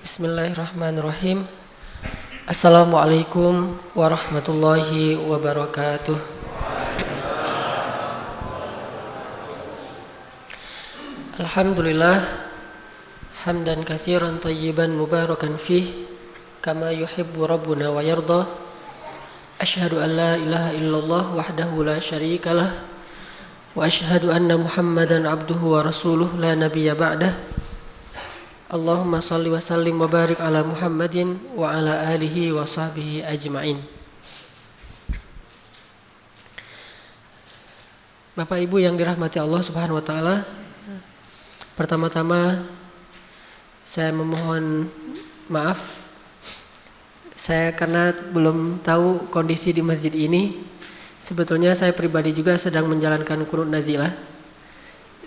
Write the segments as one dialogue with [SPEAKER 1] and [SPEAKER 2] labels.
[SPEAKER 1] Bismillahirrahmanirrahim. Assalamualaikum warahmatullahi wabarakatuh. Alhamdulillah hamdan katsiran thayyiban mubarakan fih kama yuhibbu rabbuna wa yarda. Asyhadu an la ilaha illallah wahdahu la syarikalah wa asyhadu anna Muhammadan abduhu wa rasuluh la nabiyya ba'dah. Allahumma salli wa sallim wa barik ala Muhammadin wa ala alihi wa sahbihi ajma'in. Bapak Ibu yang dirahmati Allah Subhanahu wa taala, pertama-tama saya memohon maaf saya karena belum tahu kondisi di masjid ini. Sebetulnya saya pribadi juga sedang menjalankan qunut nazilah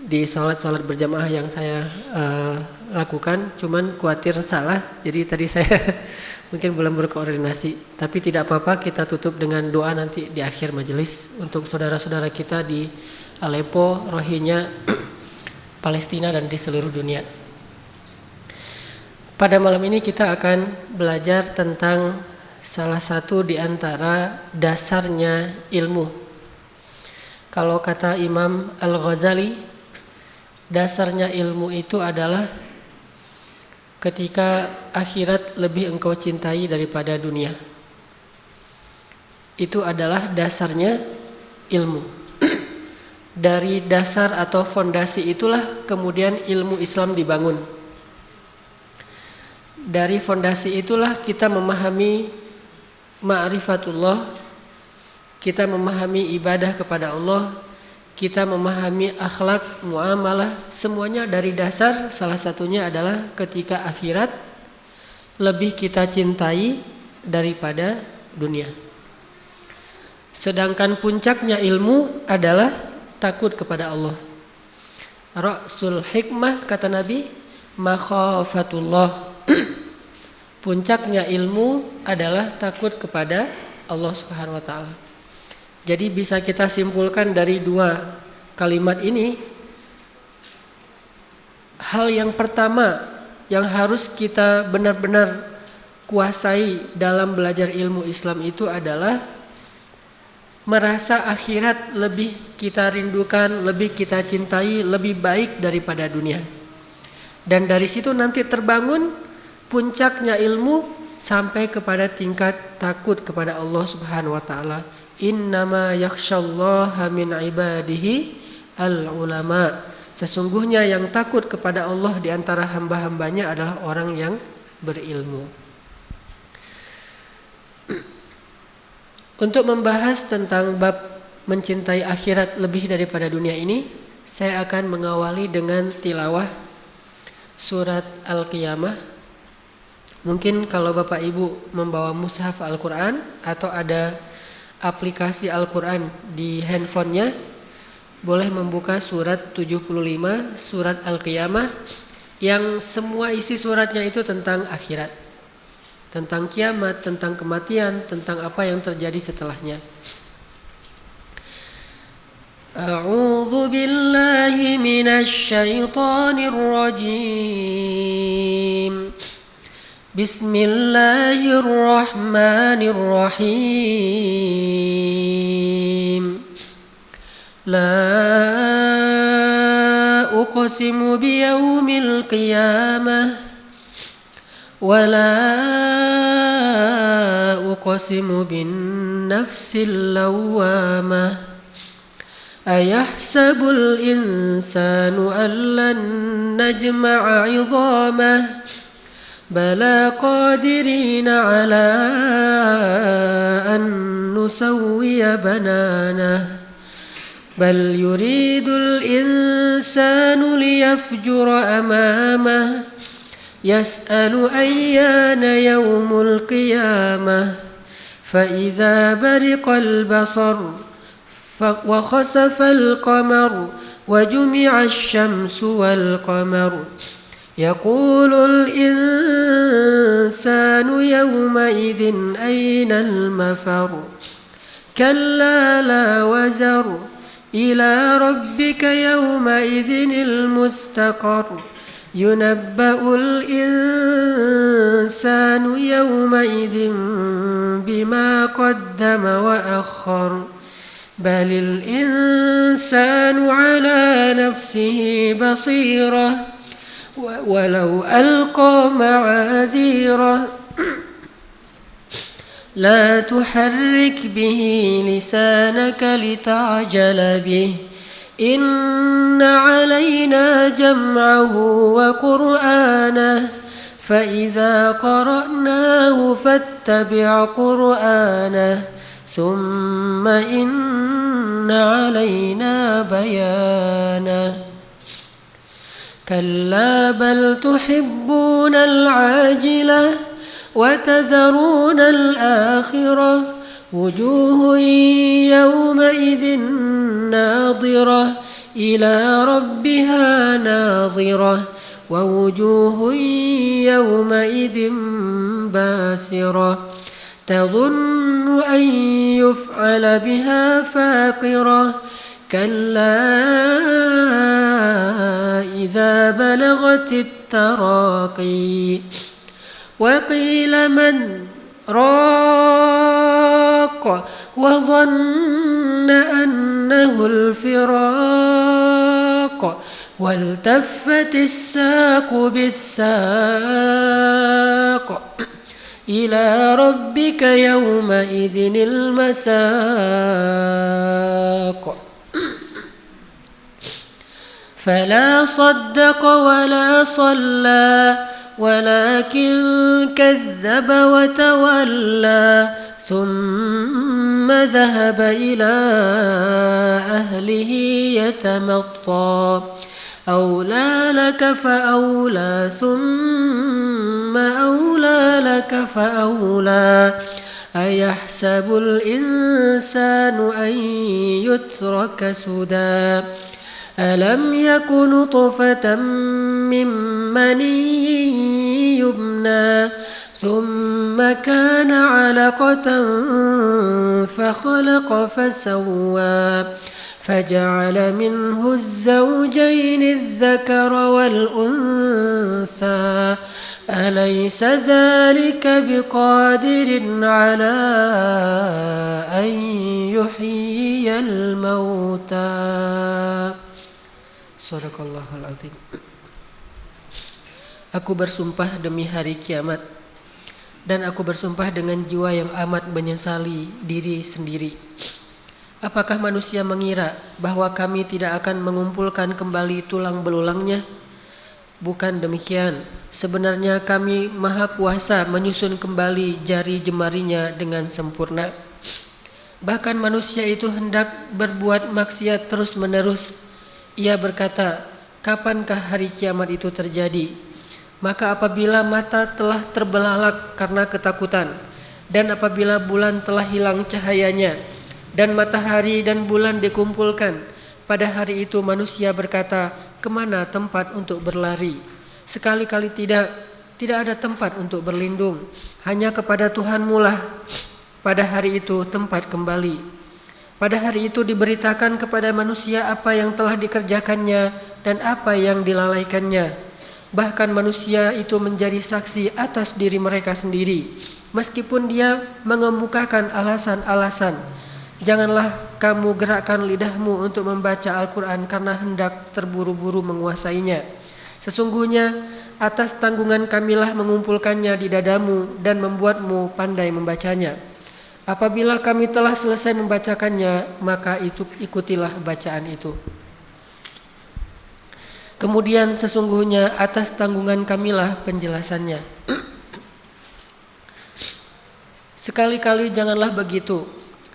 [SPEAKER 1] di salat berjamaah yang saya lakukan, cuman khawatir salah, jadi tadi saya mungkin belum berkoordinasi. Tapi tidak apa-apa, kita tutup dengan doa nanti di akhir majelis untuk saudara-saudara kita di Aleppo, Rohingya, Palestina dan di seluruh dunia. Pada malam ini kita akan belajar tentang salah satu di antara dasarnya ilmu. Kalau kata Imam Al-Ghazali, dasarnya ilmu itu adalah ketika akhirat lebih engkau cintai daripada dunia. Itu adalah dasarnya ilmu. Dari dasar atau fondasi itulah kemudian ilmu Islam dibangun. Dari fondasi itulah kita memahami ma'rifatullah, kita memahami ibadah kepada Allah, kita memahami akhlak, muamalah, semuanya dari dasar. Salah satunya adalah ketika akhirat lebih kita cintai daripada dunia. Sedangkan puncaknya ilmu adalah takut kepada Allah. Ra'sul hikmah kata Nabi, makhafatullah. Puncaknya ilmu adalah takut kepada Allah Subhanahu wa taala. Jadi bisa kita simpulkan dari dua kalimat ini, hal yang pertama yang harus kita benar-benar kuasai dalam belajar ilmu Islam itu adalah merasa akhirat lebih kita rindukan, lebih kita cintai, lebih baik daripada dunia. Dan dari situ nanti terbangun puncaknya ilmu sampai kepada tingkat takut kepada Allah Subhanahu wa taala. Innama yakhsyallaha min ibadihi al-ulama. Sesungguhnya yang takut kepada Allah di antara hamba-hambanya adalah orang yang berilmu. Untuk membahas tentang bab mencintai akhirat lebih daripada dunia ini, saya akan mengawali dengan tilawah surat Al-Qiyamah. Mungkin kalau Bapak Ibu membawa mushaf Al-Quran atau ada aplikasi Al-Quran di handphonenya, boleh membuka surat 75, surat Al-Qiyamah, yang semua isi suratnya itu tentang akhirat, tentang kiamat, tentang kematian, tentang apa yang terjadi setelahnya. A'udzu billahi minasy syaithanir rajim. Bismillahirrahmanirrahim. La uqsimu biyaumil qiyamah wa la uqsimu bin nafsil lawwamah. Ayahsabul insanu an lan najma'a 'idhamah. Bala qadirina ala an nusawwiya bananah. Bal yuridul insanu liyafjura amamah. Yas'alu ayyana yawmul qiyamah. Fa idza bariqal basar wa khasafal qamar wa jumi'ash syamsu wal qamar. يقول الإنسان يومئذ أين المفر كلا لا وزر إلى ربك يومئذ المستقر ينبأ الإنسان الإنسان يومئذ بما قدم وأخر بل الإنسان على نفسه بصيرة ولو ألقى معاذيره لا تحرك به لسانك لتعجل به إن علينا جمعه وقرآنه فإذا قرأناه فاتبع قرآنه ثم إن علينا بيانه كلا بل تحبون العاجلة وتذرون الآخرة وجوه يومئذ ناظرة إلى ربها ناظرة ووجوه يومئذ باسرة تظن أن يفعل بها فاقرة كلا إذا بلغت التراقي وقيل من راق وظن أنه الفراق والتفت الساق بالساق إلى ربك يومئذ المساق فلا صدق ولا صلى ولكن كذب وتولى ثم ذهب إلى أهله يتمطى أولى لك فأولى ثم أولى لك فأولى أيحسب الإنسان أن يترك سدى ألم يك نطفة من مني يمنى ثم كان علقة فخلق فسوى فجعل منه الزوجين الذكر والأنثى أليس ذلك بقادر على أن يحيي الموتى Sadaqallahul Azim. Aku bersumpah demi hari kiamat dan aku bersumpah dengan jiwa yang amat menyesali diri sendiri. Apakah manusia mengira bahwa kami tidak akan mengumpulkan kembali tulang belulangnya? Bukan demikian. Sebenarnya kami maha kuasa menyusun kembali jari jemarinya dengan sempurna. Bahkan manusia itu hendak berbuat maksiat terus menerus. Ia berkata, kapankah hari kiamat itu terjadi? Maka apabila mata telah terbelalak karena ketakutan, dan apabila bulan telah hilang cahayanya, dan matahari dan bulan dikumpulkan, pada hari itu manusia berkata, kemana tempat untuk berlari? Sekali-kali tidak ada tempat untuk berlindung. Hanya kepada Tuhanmu lah pada hari itu tempat kembali. Pada hari itu diberitakan kepada manusia apa yang telah dikerjakannya dan apa yang dilalaikannya. Bahkan manusia itu menjadi saksi atas diri mereka sendiri, meskipun dia mengemukakan alasan-alasan. Janganlah kamu gerakkan lidahmu untuk membaca Al-Quran karena hendak terburu-buru menguasainya. Sesungguhnya atas tanggungan kamilah mengumpulkannya di dadamu dan membuatmu pandai membacanya. Apabila kami telah selesai membacakannya, maka ikutilah bacaan itu. Kemudian sesungguhnya atas tanggungan kamilah penjelasannya. Sekali-kali janganlah begitu.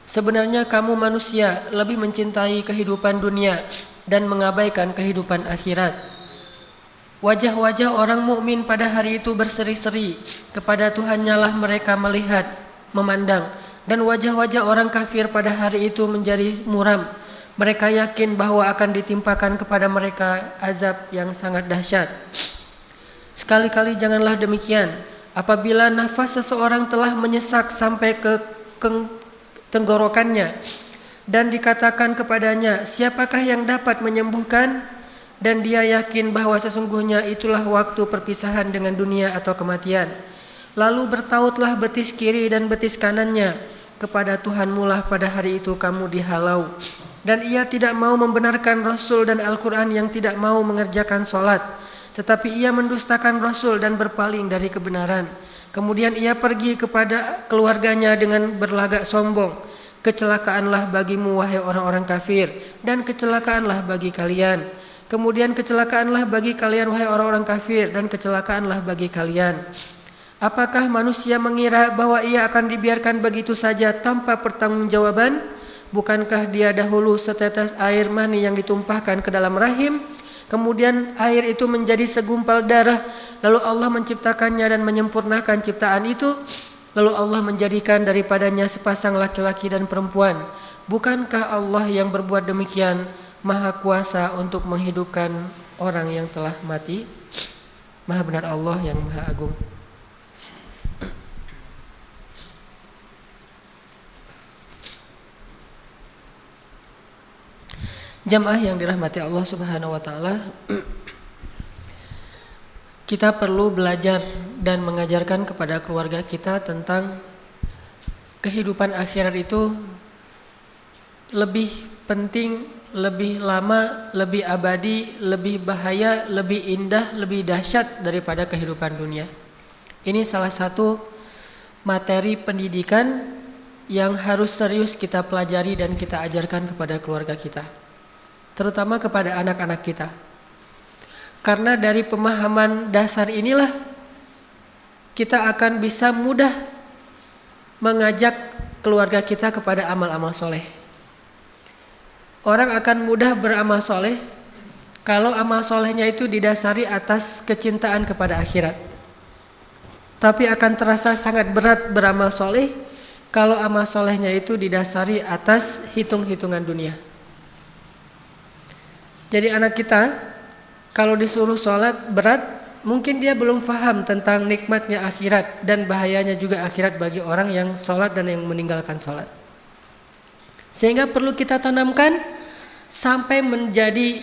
[SPEAKER 1] Sebenarnya kamu manusia lebih mencintai kehidupan dunia dan mengabaikan kehidupan akhirat. Wajah-wajah orang mukmin pada hari itu berseri-seri, kepada Tuhannya lah mereka melihat, memandang. Dan wajah-wajah orang kafir pada hari itu menjadi muram. Mereka yakin bahwa akan ditimpakan kepada mereka azab yang sangat dahsyat. Sekali-kali janganlah demikian. Apabila nafas seseorang telah menyesak sampai ke tenggorokannya dan dikatakan kepadanya, siapakah yang dapat menyembuhkan? Dan dia yakin bahwa sesungguhnya itulah waktu perpisahan dengan dunia atau kematian. Lalu bertautlah betis kiri dan betis kanannya. Kepada Tuhanmu lah pada hari itu kamu dihalau. Dan ia tidak mau membenarkan Rasul dan Al-Quran yang tidak mau mengerjakan sholat. Tetapi ia mendustakan Rasul dan berpaling dari kebenaran. Kemudian ia pergi kepada keluarganya dengan berlagak sombong. Kecelakaanlah bagimu wahai orang-orang kafir, dan kecelakaanlah bagi kalian. Kemudian kecelakaanlah bagi kalian wahai orang-orang kafir, dan kecelakaanlah bagi kalian. Apakah manusia mengira bahwa ia akan dibiarkan begitu saja tanpa pertanggungjawaban? Bukankah dia dahulu setetes air mani yang ditumpahkan ke dalam rahim, kemudian air itu menjadi segumpal darah, lalu Allah menciptakannya dan menyempurnakan ciptaan itu, lalu Allah menjadikan daripadanya sepasang laki-laki dan perempuan. Bukankah Allah yang berbuat demikian Maha kuasa untuk menghidupkan orang yang telah mati? Maha benar Allah yang Maha Agung. Jamaah yang dirahmati Allah Subhanahu wa taala, kita perlu belajar dan mengajarkan kepada keluarga kita tentang kehidupan akhirat itu lebih penting, lebih lama, lebih abadi, lebih bahaya, lebih indah, lebih dahsyat daripada kehidupan dunia. Ini salah satu materi pendidikan yang harus serius kita pelajari dan kita ajarkan kepada keluarga kita, terutama kepada anak-anak kita. Karena dari pemahaman dasar inilah kita akan bisa mudah mengajak keluarga kita kepada amal-amal soleh. Orang akan mudah beramal soleh kalau amal solehnya itu didasari atas kecintaan kepada akhirat. Tapi akan terasa sangat berat beramal soleh kalau amal solehnya itu didasari atas hitung-hitungan dunia. Jadi anak kita kalau disuruh sholat berat, mungkin dia belum paham tentang nikmatnya akhirat dan bahayanya juga akhirat bagi orang yang sholat dan yang meninggalkan sholat. Sehingga perlu kita tanamkan sampai menjadi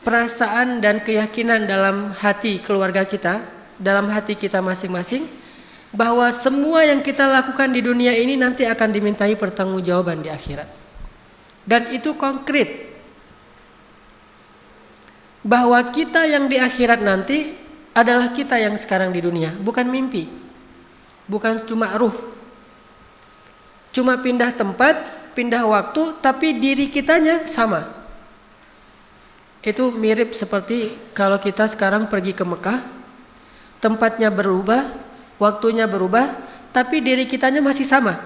[SPEAKER 1] perasaan dan keyakinan dalam hati keluarga kita, dalam hati kita masing-masing, bahwa semua yang kita lakukan di dunia ini nanti akan dimintai pertanggungjawaban di akhirat. Dan itu konkret, bahwa kita yang di akhirat nanti adalah kita yang sekarang di dunia, bukan mimpi, bukan cuma ruh, cuma pindah tempat, pindah waktu, tapi diri kitanya sama. Itu mirip seperti kalau kita sekarang pergi ke Mekah, tempatnya berubah, waktunya berubah, tapi diri kitanya masih sama.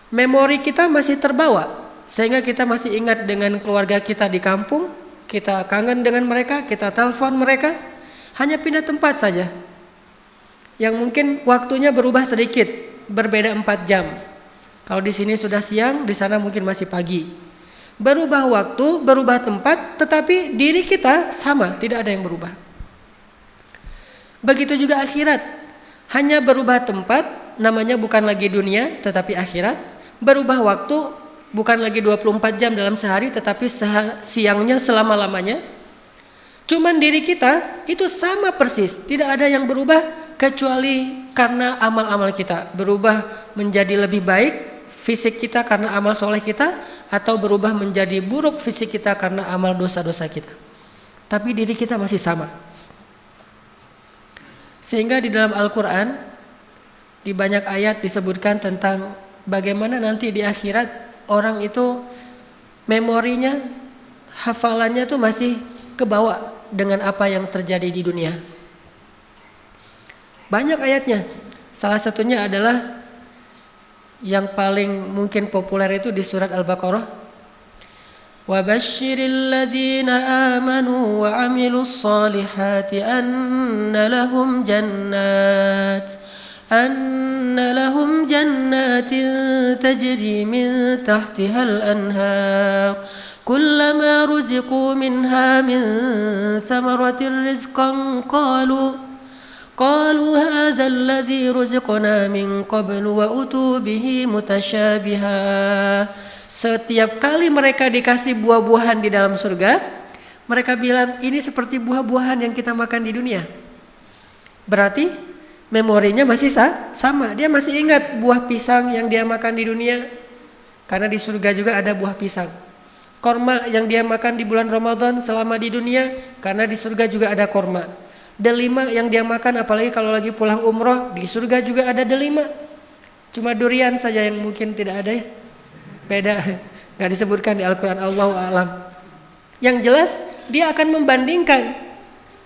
[SPEAKER 1] Memori kita masih terbawa, sehingga kita masih ingat dengan keluarga kita di kampung, kita kangen dengan mereka, kita telepon mereka, hanya pindah tempat saja. Yang mungkin waktunya berubah sedikit, berbeda 4 jam. Kalau di sini sudah siang, di sana mungkin masih pagi. Berubah waktu, berubah tempat, tetapi diri kita sama, tidak ada yang berubah. Begitu juga akhirat, hanya berubah tempat, namanya bukan lagi dunia, tetapi akhirat. Berubah waktu, bukan lagi 24 jam dalam sehari, tetapi siangnya selama-lamanya. Cuman diri kita itu sama persis, tidak ada yang berubah kecuali karena amal-amal kita berubah menjadi lebih baik fisik kita karena amal soleh kita, atau berubah menjadi buruk fisik kita karena amal dosa-dosa kita. Tapi diri kita masih sama. Sehingga di dalam Al-Quran di banyak ayat disebutkan tentang bagaimana nanti di akhirat orang itu memorinya, hafalannya tuh masih kebawa dengan apa yang terjadi di dunia. Banyak ayatnya. Salah satunya adalah yang paling mungkin populer itu di surat Al-Baqarah. Wa basyiril ladzina amanu wa 'amilus solihati anna lahum jannatin tajri min tahtihal anhar kullama ruziqu minha min thamaratir rizqan قالوا هذا الذي رزقنا من قبل وأتوا به متشابها. Setiap kali mereka dikasih buah-buahan di dalam surga, mereka bilang ini seperti buah-buahan yang kita makan di dunia. Berarti memorinya masih sama. Dia masih ingat buah pisang yang dia makan di dunia, karena di surga juga ada buah pisang. Korma yang dia makan di bulan Ramadan selama di dunia, karena di surga juga ada korma. Delima yang dia makan apalagi kalau lagi pulang umroh, di surga juga ada delima. Cuma durian saja yang mungkin tidak ada ya. Beda, gak disebutkan di Al-Quran, Allahu a'lam. Yang jelas dia akan membandingkan.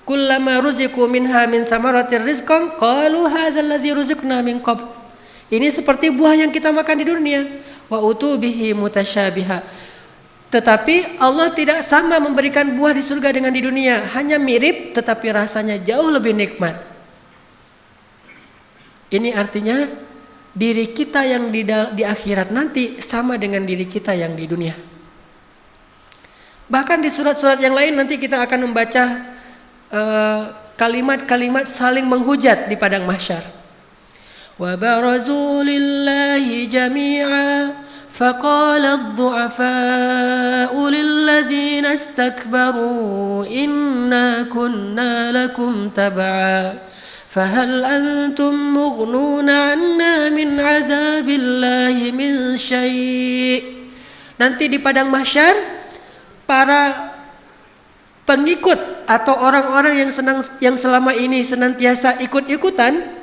[SPEAKER 1] Kullama ruziqu minha min thamaratir rizqan qalu hadzal ladzi ruziqna min qabl. Ini seperti buah yang kita makan di dunia. Wa utubihi mutasyabiha. Tetapi Allah tidak sama memberikan buah di surga dengan di dunia, hanya mirip tetapi rasanya jauh lebih nikmat. Ini artinya diri kita yang di akhirat nanti sama dengan diri kita yang di dunia. Bahkan di surat-surat yang lain nanti kita akan membaca kalimat-kalimat saling menghujat di padang mahsyar. Wa barazu lillahi jami'a فقال الضعفاء للذين استكبروا إنا كنا لكم تبعا فهل أنتم مغنون عنا من عذاب الله من شيء. Nanti di padang mahsyar para pengikut atau orang-orang yang selama ini senantiasa ikut-ikutan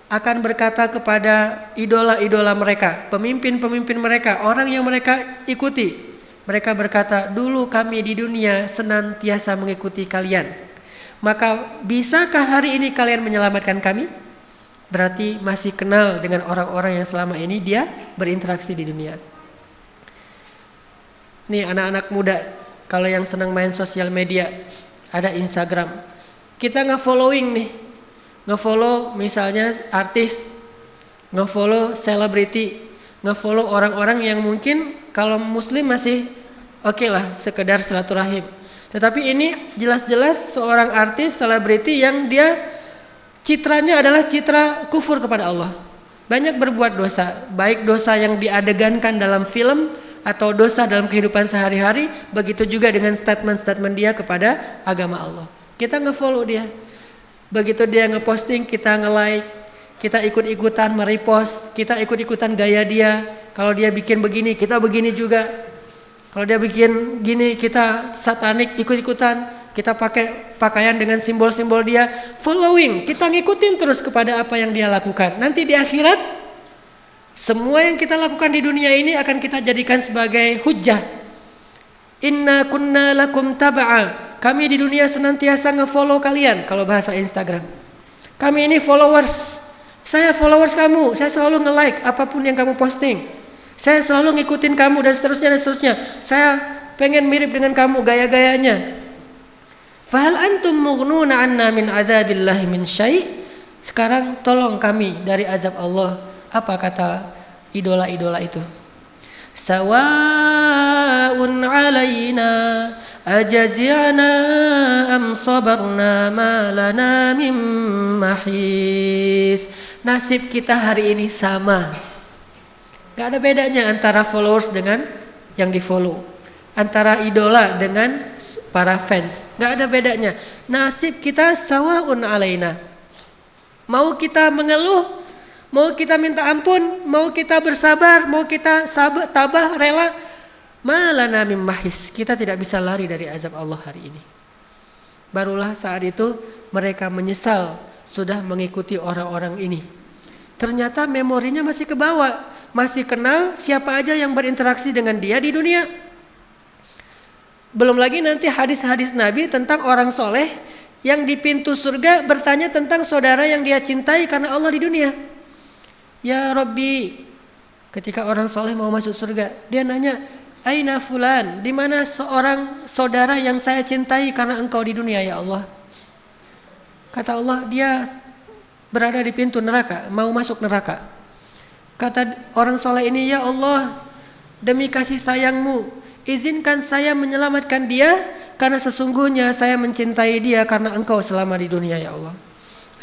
[SPEAKER 1] akan berkata kepada idola-idola mereka, pemimpin-pemimpin mereka, orang yang mereka ikuti. Mereka berkata, dulu kami di dunia senantiasa mengikuti kalian. Maka bisakah hari ini kalian menyelamatkan kami? Berarti masih kenal dengan orang-orang yang selama ini dia berinteraksi di dunia. Nih anak-anak muda, kalau yang senang main sosial media, ada Instagram. Kita nge-following nih. Nge-follow misalnya artis, nge-follow selebriti, nge-follow orang-orang yang mungkin kalau muslim masih oke lah sekedar silaturahim. Tetapi ini jelas-jelas seorang artis, selebriti yang dia citranya adalah citra kufur kepada Allah. Banyak berbuat dosa, baik dosa yang diadegankan dalam film atau dosa dalam kehidupan sehari-hari, begitu juga dengan statement-statement dia kepada agama Allah. Kita nge-follow dia. Begitu dia ngeposting, kita nge-like, kita ikut-ikutan merepost, kita ikut-ikutan gaya dia. Kalau dia bikin begini, kita begini juga. Kalau dia bikin gini, kita satanik ikut-ikutan. Kita pakai pakaian dengan simbol-simbol dia. Following, kita ngikutin terus kepada apa yang dia lakukan. Nanti di akhirat, semua yang kita lakukan di dunia ini akan kita jadikan sebagai hujjah. Inna kunna lakum taba'a. Kami di dunia senantiasa nge-follow kalian, kalau bahasa Instagram. Kami ini followers. Saya followers kamu, saya selalu nge-like apapun yang kamu posting. Saya selalu ngikutin kamu dan seterusnya dan seterusnya. Saya pengen mirip dengan kamu gaya-gayanya. Fahal antum mughnuna 'anna min 'adzabillahi min syai'? Sekarang tolong kami dari azab Allah. Apa kata idola-idola itu? Sawa'un 'alaina ajazi'na am sabarna ma lana mim mahis. Nasib kita hari ini sama. Gak ada bedanya antara followers dengan yang di follow, antara idola dengan para fans. Gak ada bedanya. Nasib kita sawa'un alaina. Mau kita mengeluh, mau kita minta ampun, mau kita bersabar, mau kita tabah rela, malana mim mahis, kita tidak bisa lari dari azab Allah hari ini. Barulah saat itu mereka menyesal sudah mengikuti orang-orang ini. Ternyata memorinya masih kebawa, masih kenal siapa aja yang berinteraksi dengan dia di dunia. Belum lagi nanti hadis-hadis Nabi tentang orang soleh yang di pintu surga bertanya tentang saudara yang dia cintai karena Allah di dunia. Ya Rabbi, ketika orang soleh mau masuk surga, dia nanya, Aina fulan, di mana seorang saudara yang saya cintai karena engkau di dunia ya Allah. Kata Allah, dia berada di pintu neraka, mau masuk neraka. Kata orang soleh ini, ya Allah, demi kasih sayangmu, izinkan saya menyelamatkan dia, karena sesungguhnya saya mencintai dia karena engkau selama di dunia ya Allah.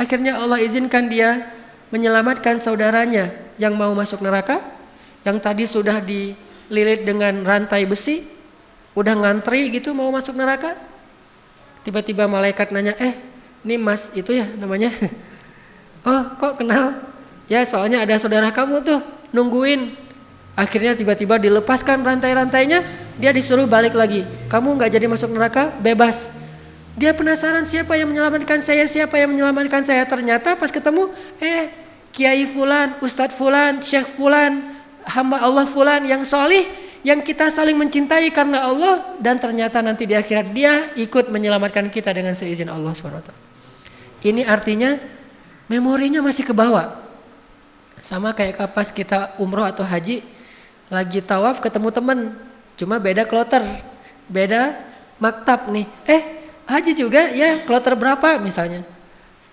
[SPEAKER 1] Akhirnya Allah izinkan dia menyelamatkan saudaranya yang mau masuk neraka, yang tadi sudah dililit dengan rantai besi, udah ngantri gitu mau masuk neraka. Tiba-tiba malaikat nanya, ini mas itu ya namanya, Oh, kok kenal? Ya, soalnya ada saudara kamu tuh nungguin. Akhirnya tiba-tiba dilepaskan rantai-rantainya, dia disuruh balik lagi. Kamu nggak jadi masuk neraka, bebas. Dia penasaran siapa yang menyelamatkan saya, siapa yang menyelamatkan saya. Ternyata pas ketemu, Kiai Fulan, Ustadz Fulan, Syekh Fulan, hamba Allah Fulan yang solih, yang kita saling mencintai karena Allah, dan ternyata nanti di akhirat dia ikut menyelamatkan kita dengan seizin Allah SWT. Ini artinya memorinya masih kebawa. Sama kayak pas kita umroh atau haji, lagi tawaf ketemu temen, cuma beda kloter, beda maktab nih. Haji juga ya, kloter berapa misalnya.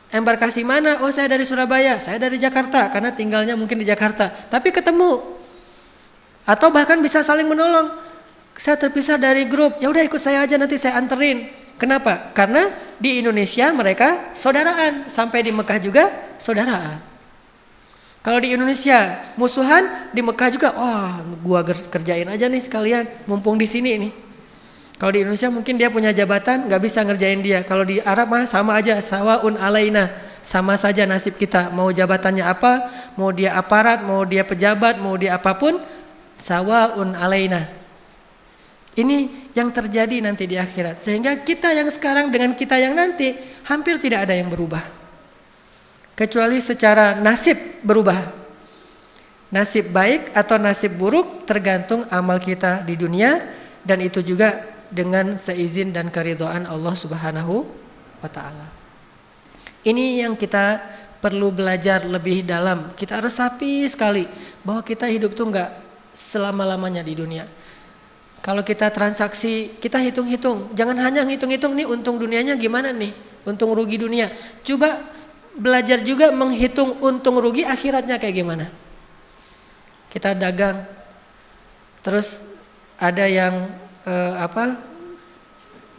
[SPEAKER 1] Embarkasi mana? Oh, saya dari Surabaya, saya dari Jakarta karena tinggalnya mungkin di Jakarta. Tapi ketemu. Atau bahkan bisa saling menolong. Saya terpisah dari grup, ya udah ikut saya aja nanti saya anterin. Kenapa? Karena di Indonesia mereka saudaraan, sampai di Mekah juga saudaraan. Kalau di Indonesia musuhan, di Mekah juga, gua kerjain aja nih sekalian, mumpung di sini nih. Kalau di Indonesia mungkin dia punya jabatan, nggak bisa ngerjain dia. Kalau di Arab mah sama aja, sawaun alaina, sama saja nasib kita. Mau jabatannya apa, mau dia aparat, mau dia pejabat, mau dia apapun, sawaun alaina. Ini yang terjadi nanti di akhirat. Sehingga kita yang sekarang dengan kita yang nanti hampir tidak ada yang berubah. Kecuali secara nasib berubah. Nasib baik atau nasib buruk tergantung amal kita di dunia, dan itu juga dengan seizin dan keridhaan Allah Subhanahu wa ta'ala. Ini yang kita perlu belajar lebih dalam. Kita harus sapi sekali bahwa kita hidup tuh enggak selama-lamanya di dunia. Kalau kita transaksi, kita hitung-hitung. Jangan hanya hitung-hitung nih untung dunianya gimana nih, untung rugi dunia. Coba belajar juga menghitung untung rugi akhiratnya kayak gimana. Kita dagang, terus ada yang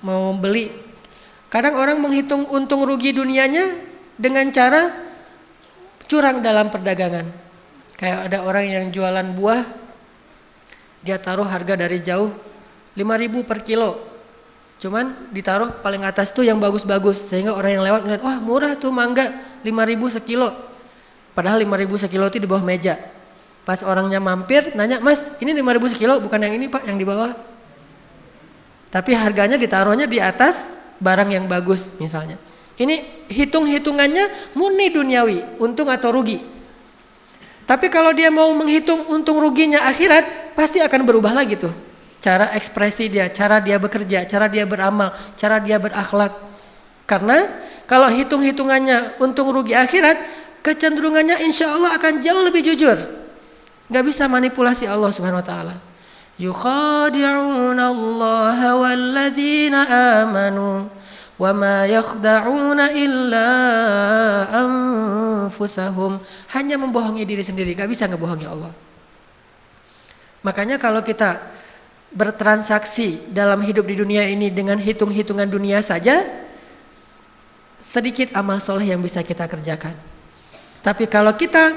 [SPEAKER 1] mau beli. Kadang orang menghitung untung rugi dunianya dengan cara curang dalam perdagangan. Kayak ada orang yang jualan buah, dia taruh harga dari jauh 5.000 per kilo. Cuman ditaruh paling atas tuh yang bagus-bagus, sehingga orang yang lewat ngeliat, wah murah tuh mangga 5.000 sekilo. Padahal 5.000 sekilo itu di bawah meja. Pas orangnya mampir nanya, mas ini 5.000 sekilo bukan yang ini pak, yang di bawah. Tapi harganya ditaruhnya di atas barang yang bagus misalnya. Ini hitung-hitungannya murni duniawi, untung atau rugi. Tapi kalau dia mau menghitung untung ruginya akhirat, pasti akan berubah lagi tuh. Cara ekspresi dia, cara dia bekerja, cara dia beramal, cara dia berakhlak. Karena kalau hitung-hitungannya untung rugi akhirat, kecenderungannya insya Allah akan jauh lebih jujur. Gak bisa manipulasi Allah Subhanahu wa ta'ala. Yukhadi'una Allah walladzina amanu wa ma yakhda'una illa anfusahum. Hanya membohongi diri sendiri, gak bisa ngebohongi Allah. Makanya kalau kita bertransaksi dalam hidup di dunia ini dengan hitung-hitungan dunia saja, sedikit amal soleh yang bisa kita kerjakan. Tapi kalau kita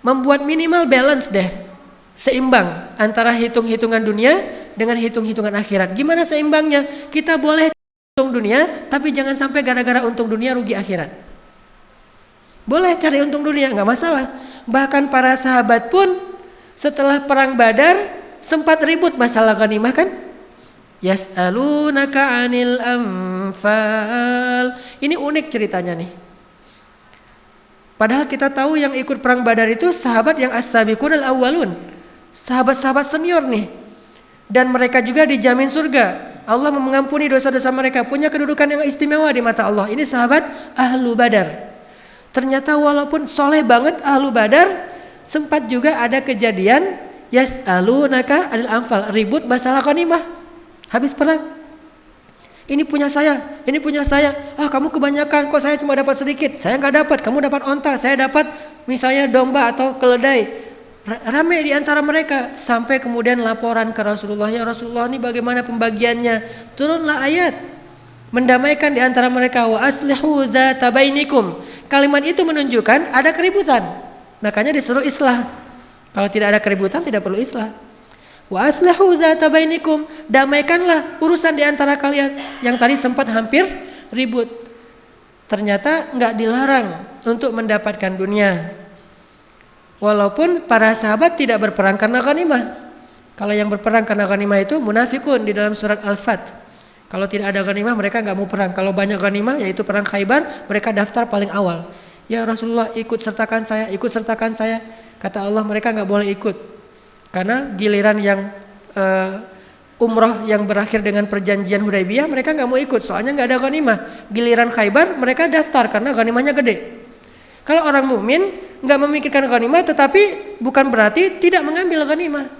[SPEAKER 1] membuat minimal balance deh, seimbang antara hitung-hitungan dunia dengan hitung-hitungan akhirat. Gimana seimbangnya? Kita boleh untung dunia, tapi jangan sampai gara-gara untung dunia rugi akhirat. Boleh cari untung dunia, nggak masalah. Bahkan para sahabat pun setelah perang Badar sempat ribut masalah ghanimah kan? Yas'alunaka 'anil anfal. Ini unik ceritanya nih. Padahal kita tahu yang ikut perang Badar itu sahabat yang as-sabiqun al-awwalun. Sahabat-sahabat senior nih. Dan mereka juga dijamin surga. Allah mengampuni dosa-dosa mereka, punya kedudukan yang istimewa di mata Allah. Ini sahabat ahlu Badar. Ternyata walaupun soleh banget ahlu Badar, sempat juga ada kejadian yas'alunaka 'anil anfal, ribut masalah ghanimah habis perang. Ini punya saya, ini punya saya. Kamu kebanyakan, kok saya cuma dapat sedikit. Saya nggak dapat, kamu dapat onta, saya dapat misalnya domba atau keledai. Rame di antara mereka sampai kemudian laporan ke Rasulullah, ya Rasulullah ini bagaimana pembagiannya? Turunlah ayat mendamaikan di antara mereka, wa aslihu dzata bainikum. Kalimat itu menunjukkan ada keributan. Makanya disuruh islah. Kalau tidak ada keributan tidak perlu islah. Wa aslihu dzata bainikum, damaikanlah urusan di antara kalian yang tadi sempat hampir ribut. Ternyata enggak dilarang untuk mendapatkan dunia. Walaupun para sahabat tidak berperang karena ghanimah. Kalau yang berperang karena ghanimah itu munafikun di dalam surat Al-Fat. Kalau tidak ada ghanimah mereka nggak mau perang. Kalau banyak ghanimah yaitu perang Khaybar, mereka daftar paling awal. Ya Rasulullah ikut sertakan saya, ikut sertakan saya. Kata Allah mereka nggak boleh ikut. Karena giliran yang umroh yang berakhir dengan perjanjian Hudaybiyah mereka nggak mau ikut. Soalnya nggak ada ghanimah. Giliran Khaybar mereka daftar karena ghanimahnya gede. Kalau orang mukmin nggak memikirkan ghanimah, tetapi bukan berarti tidak mengambil ghanimah.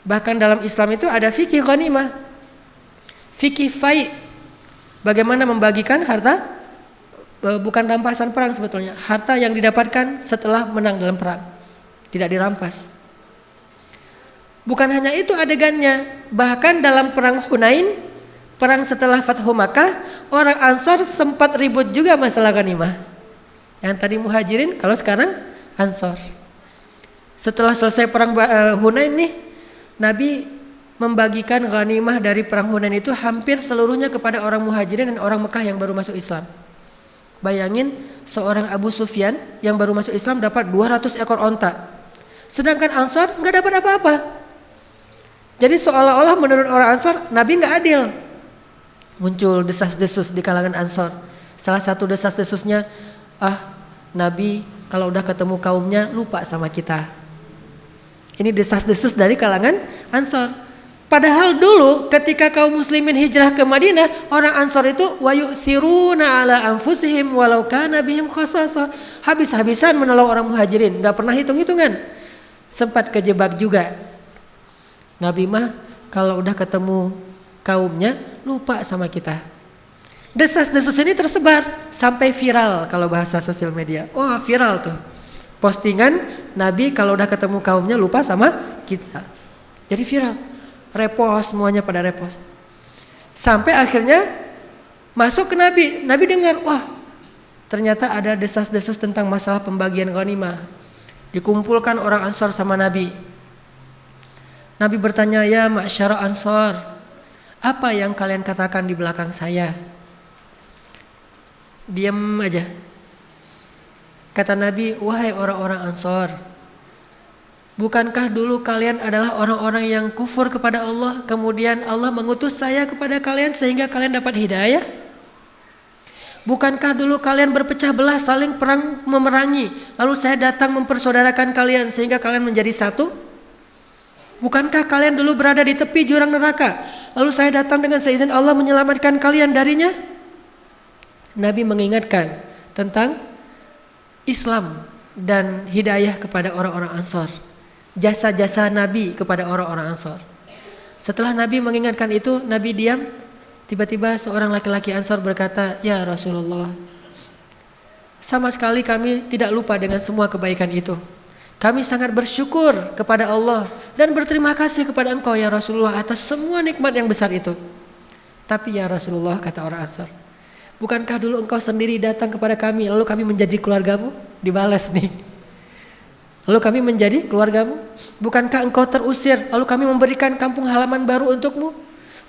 [SPEAKER 1] Bahkan dalam Islam itu ada fikih ghanimah, fikih fai, bagaimana membagikan harta, bukan rampasan perang sebetulnya, harta yang didapatkan setelah menang dalam perang, tidak dirampas. Bukan hanya itu adegannya, bahkan dalam perang Hunain, perang setelah Fathu Makkah, orang Ansor sempat ribut juga masalah ghanimah. Yang tadi Muhajirin, kalau sekarang Ansor. Setelah selesai perang Hunain nih, Nabi membagikan ghanimah dari perang Hunain itu hampir seluruhnya kepada orang Muhajirin dan orang Mekah yang baru masuk Islam. Bayangin seorang Abu Sufyan yang baru masuk Islam dapat 200 ekor onta. Sedangkan Ansor nggak dapat apa-apa. Jadi seolah-olah menurut orang Ansor Nabi nggak adil. Muncul desas-desus di kalangan Ansor. Salah satu desas-desusnya, Nabi kalau udah ketemu kaumnya lupa sama kita. Ini desas-desus dari kalangan Ansor. Padahal dulu ketika kaum muslimin hijrah ke Madinah, orang Ansor itu wa yu'thiruna ala anfusihim walau kana bihim khasasah. Habis-habisan menolong orang Muhajirin, enggak pernah hitung-hitungan. Sempat kejebak juga. Nabi mah kalau udah ketemu kaumnya lupa sama kita. Desas-desus ini tersebar sampai viral kalau bahasa sosial media. Oh, viral tuh. Postingan Nabi kalau udah ketemu kaumnya lupa sama kita. Jadi viral. Repost, semuanya pada repost. Sampai akhirnya masuk ke Nabi. Nabi dengar, wah ternyata ada desas-desus tentang masalah pembagian ghanimah. Dikumpulkan orang Ansor sama Nabi. Nabi bertanya, ya ma'syara Ansor, apa yang kalian katakan di belakang saya? Diam aja. Kata Nabi, wahai orang-orang Ansor, bukankah dulu kalian adalah orang-orang yang kufur kepada Allah, kemudian Allah mengutus saya kepada kalian sehingga kalian dapat hidayah? Bukankah dulu kalian berpecah belah, saling perang memerangi, lalu saya datang mempersaudarakan kalian sehingga kalian menjadi satu? Bukankah kalian dulu berada di tepi jurang neraka, lalu saya datang dengan seizin Allah menyelamatkan kalian darinya? Nabi mengingatkan tentang Islam dan hidayah kepada orang-orang Ansor. Jasa-jasa Nabi kepada orang-orang Ansor. Setelah Nabi mengingatkan itu, Nabi diam. Tiba-tiba seorang laki-laki Ansor berkata, ya Rasulullah, sama sekali kami tidak lupa dengan semua kebaikan itu. Kami sangat bersyukur kepada Allah dan berterima kasih kepada Engkau ya Rasulullah atas semua nikmat yang besar itu. Tapi ya Rasulullah, kata orang Ansor, bukankah dulu engkau sendiri datang kepada kami, lalu kami menjadi keluargamu? Dibalas nih. Lalu kami menjadi keluargamu? Bukankah engkau terusir, lalu kami memberikan kampung halaman baru untukmu?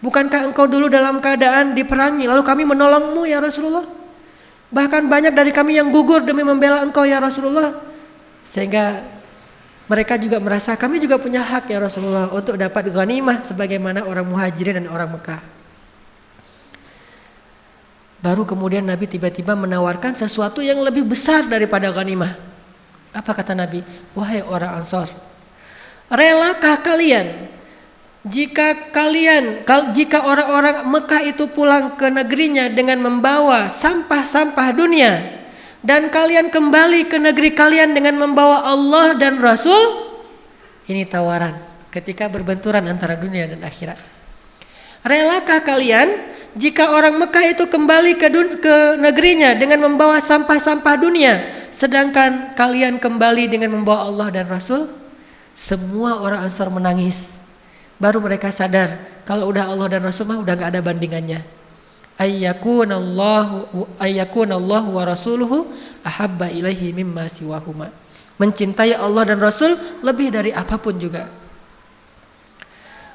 [SPEAKER 1] Bukankah engkau dulu dalam keadaan diperangi, lalu kami menolongmu ya Rasulullah? Bahkan banyak dari kami yang gugur demi membela engkau ya Rasulullah. Sehingga mereka juga merasa kami juga punya hak ya Rasulullah untuk dapat ghanimah sebagaimana orang Muhajirin dan orang Mekah. Baru kemudian Nabi tiba-tiba menawarkan sesuatu yang lebih besar daripada ghanimah. Apa kata Nabi? Wahai orang Ansor, relakah kalian jika orang-orang Mekah itu pulang ke negerinya dengan membawa sampah-sampah dunia, dan kalian kembali ke negeri kalian dengan membawa Allah dan Rasul? Ini tawaran ketika berbenturan antara dunia dan akhirat. Relakah kalian jika orang Mekah itu kembali ke negerinya dengan membawa sampah-sampah dunia, sedangkan kalian kembali dengan membawa Allah dan Rasul? Semua orang Ansar menangis. Baru mereka sadar kalau udah Allah dan Rasul mah udah gak ada bandingannya. Ayyakunallahu wa rasuluhu ahabba ilaihi mimma siwahuma. Mencintai Allah dan Rasul lebih dari apapun juga.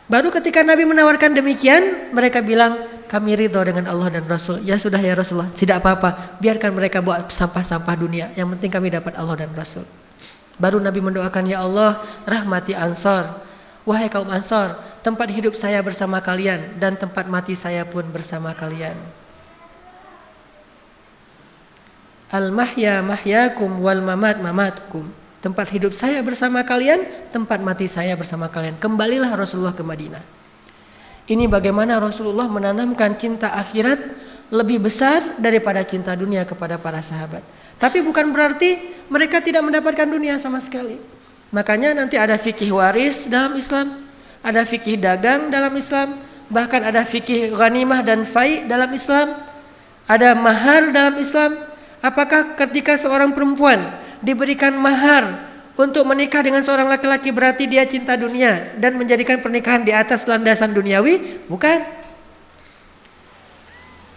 [SPEAKER 1] Baru ketika Nabi menawarkan demikian, mereka bilang, kami ridho dengan Allah dan Rasul. Ya sudah ya Rasulullah, tidak apa-apa, biarkan mereka bawa sampah-sampah dunia, yang penting kami dapat Allah dan Rasul. Baru Nabi mendoakan, ya Allah, rahmati Ansor. Wahai kaum Ansor, tempat hidup saya bersama kalian dan tempat mati saya pun bersama kalian. Al-mahya mahyakum wal mamat mamatkum. Tempat hidup saya bersama kalian, tempat mati saya bersama kalian. Kembalilah Rasulullah ke Madinah. Ini bagaimana Rasulullah menanamkan cinta akhirat lebih besar daripada cinta dunia kepada para sahabat. Tapi bukan berarti mereka tidak mendapatkan dunia sama sekali. Makanya nanti ada fikih waris dalam Islam, ada fikih dagang dalam Islam, bahkan ada fikih ghanimah dan fai dalam Islam, ada mahar dalam Islam. Apakah ketika seorang perempuan diberikan mahar untuk menikah dengan seorang laki-laki berarti dia cinta dunia dan menjadikan pernikahan di atas landasan duniawi? Bukan.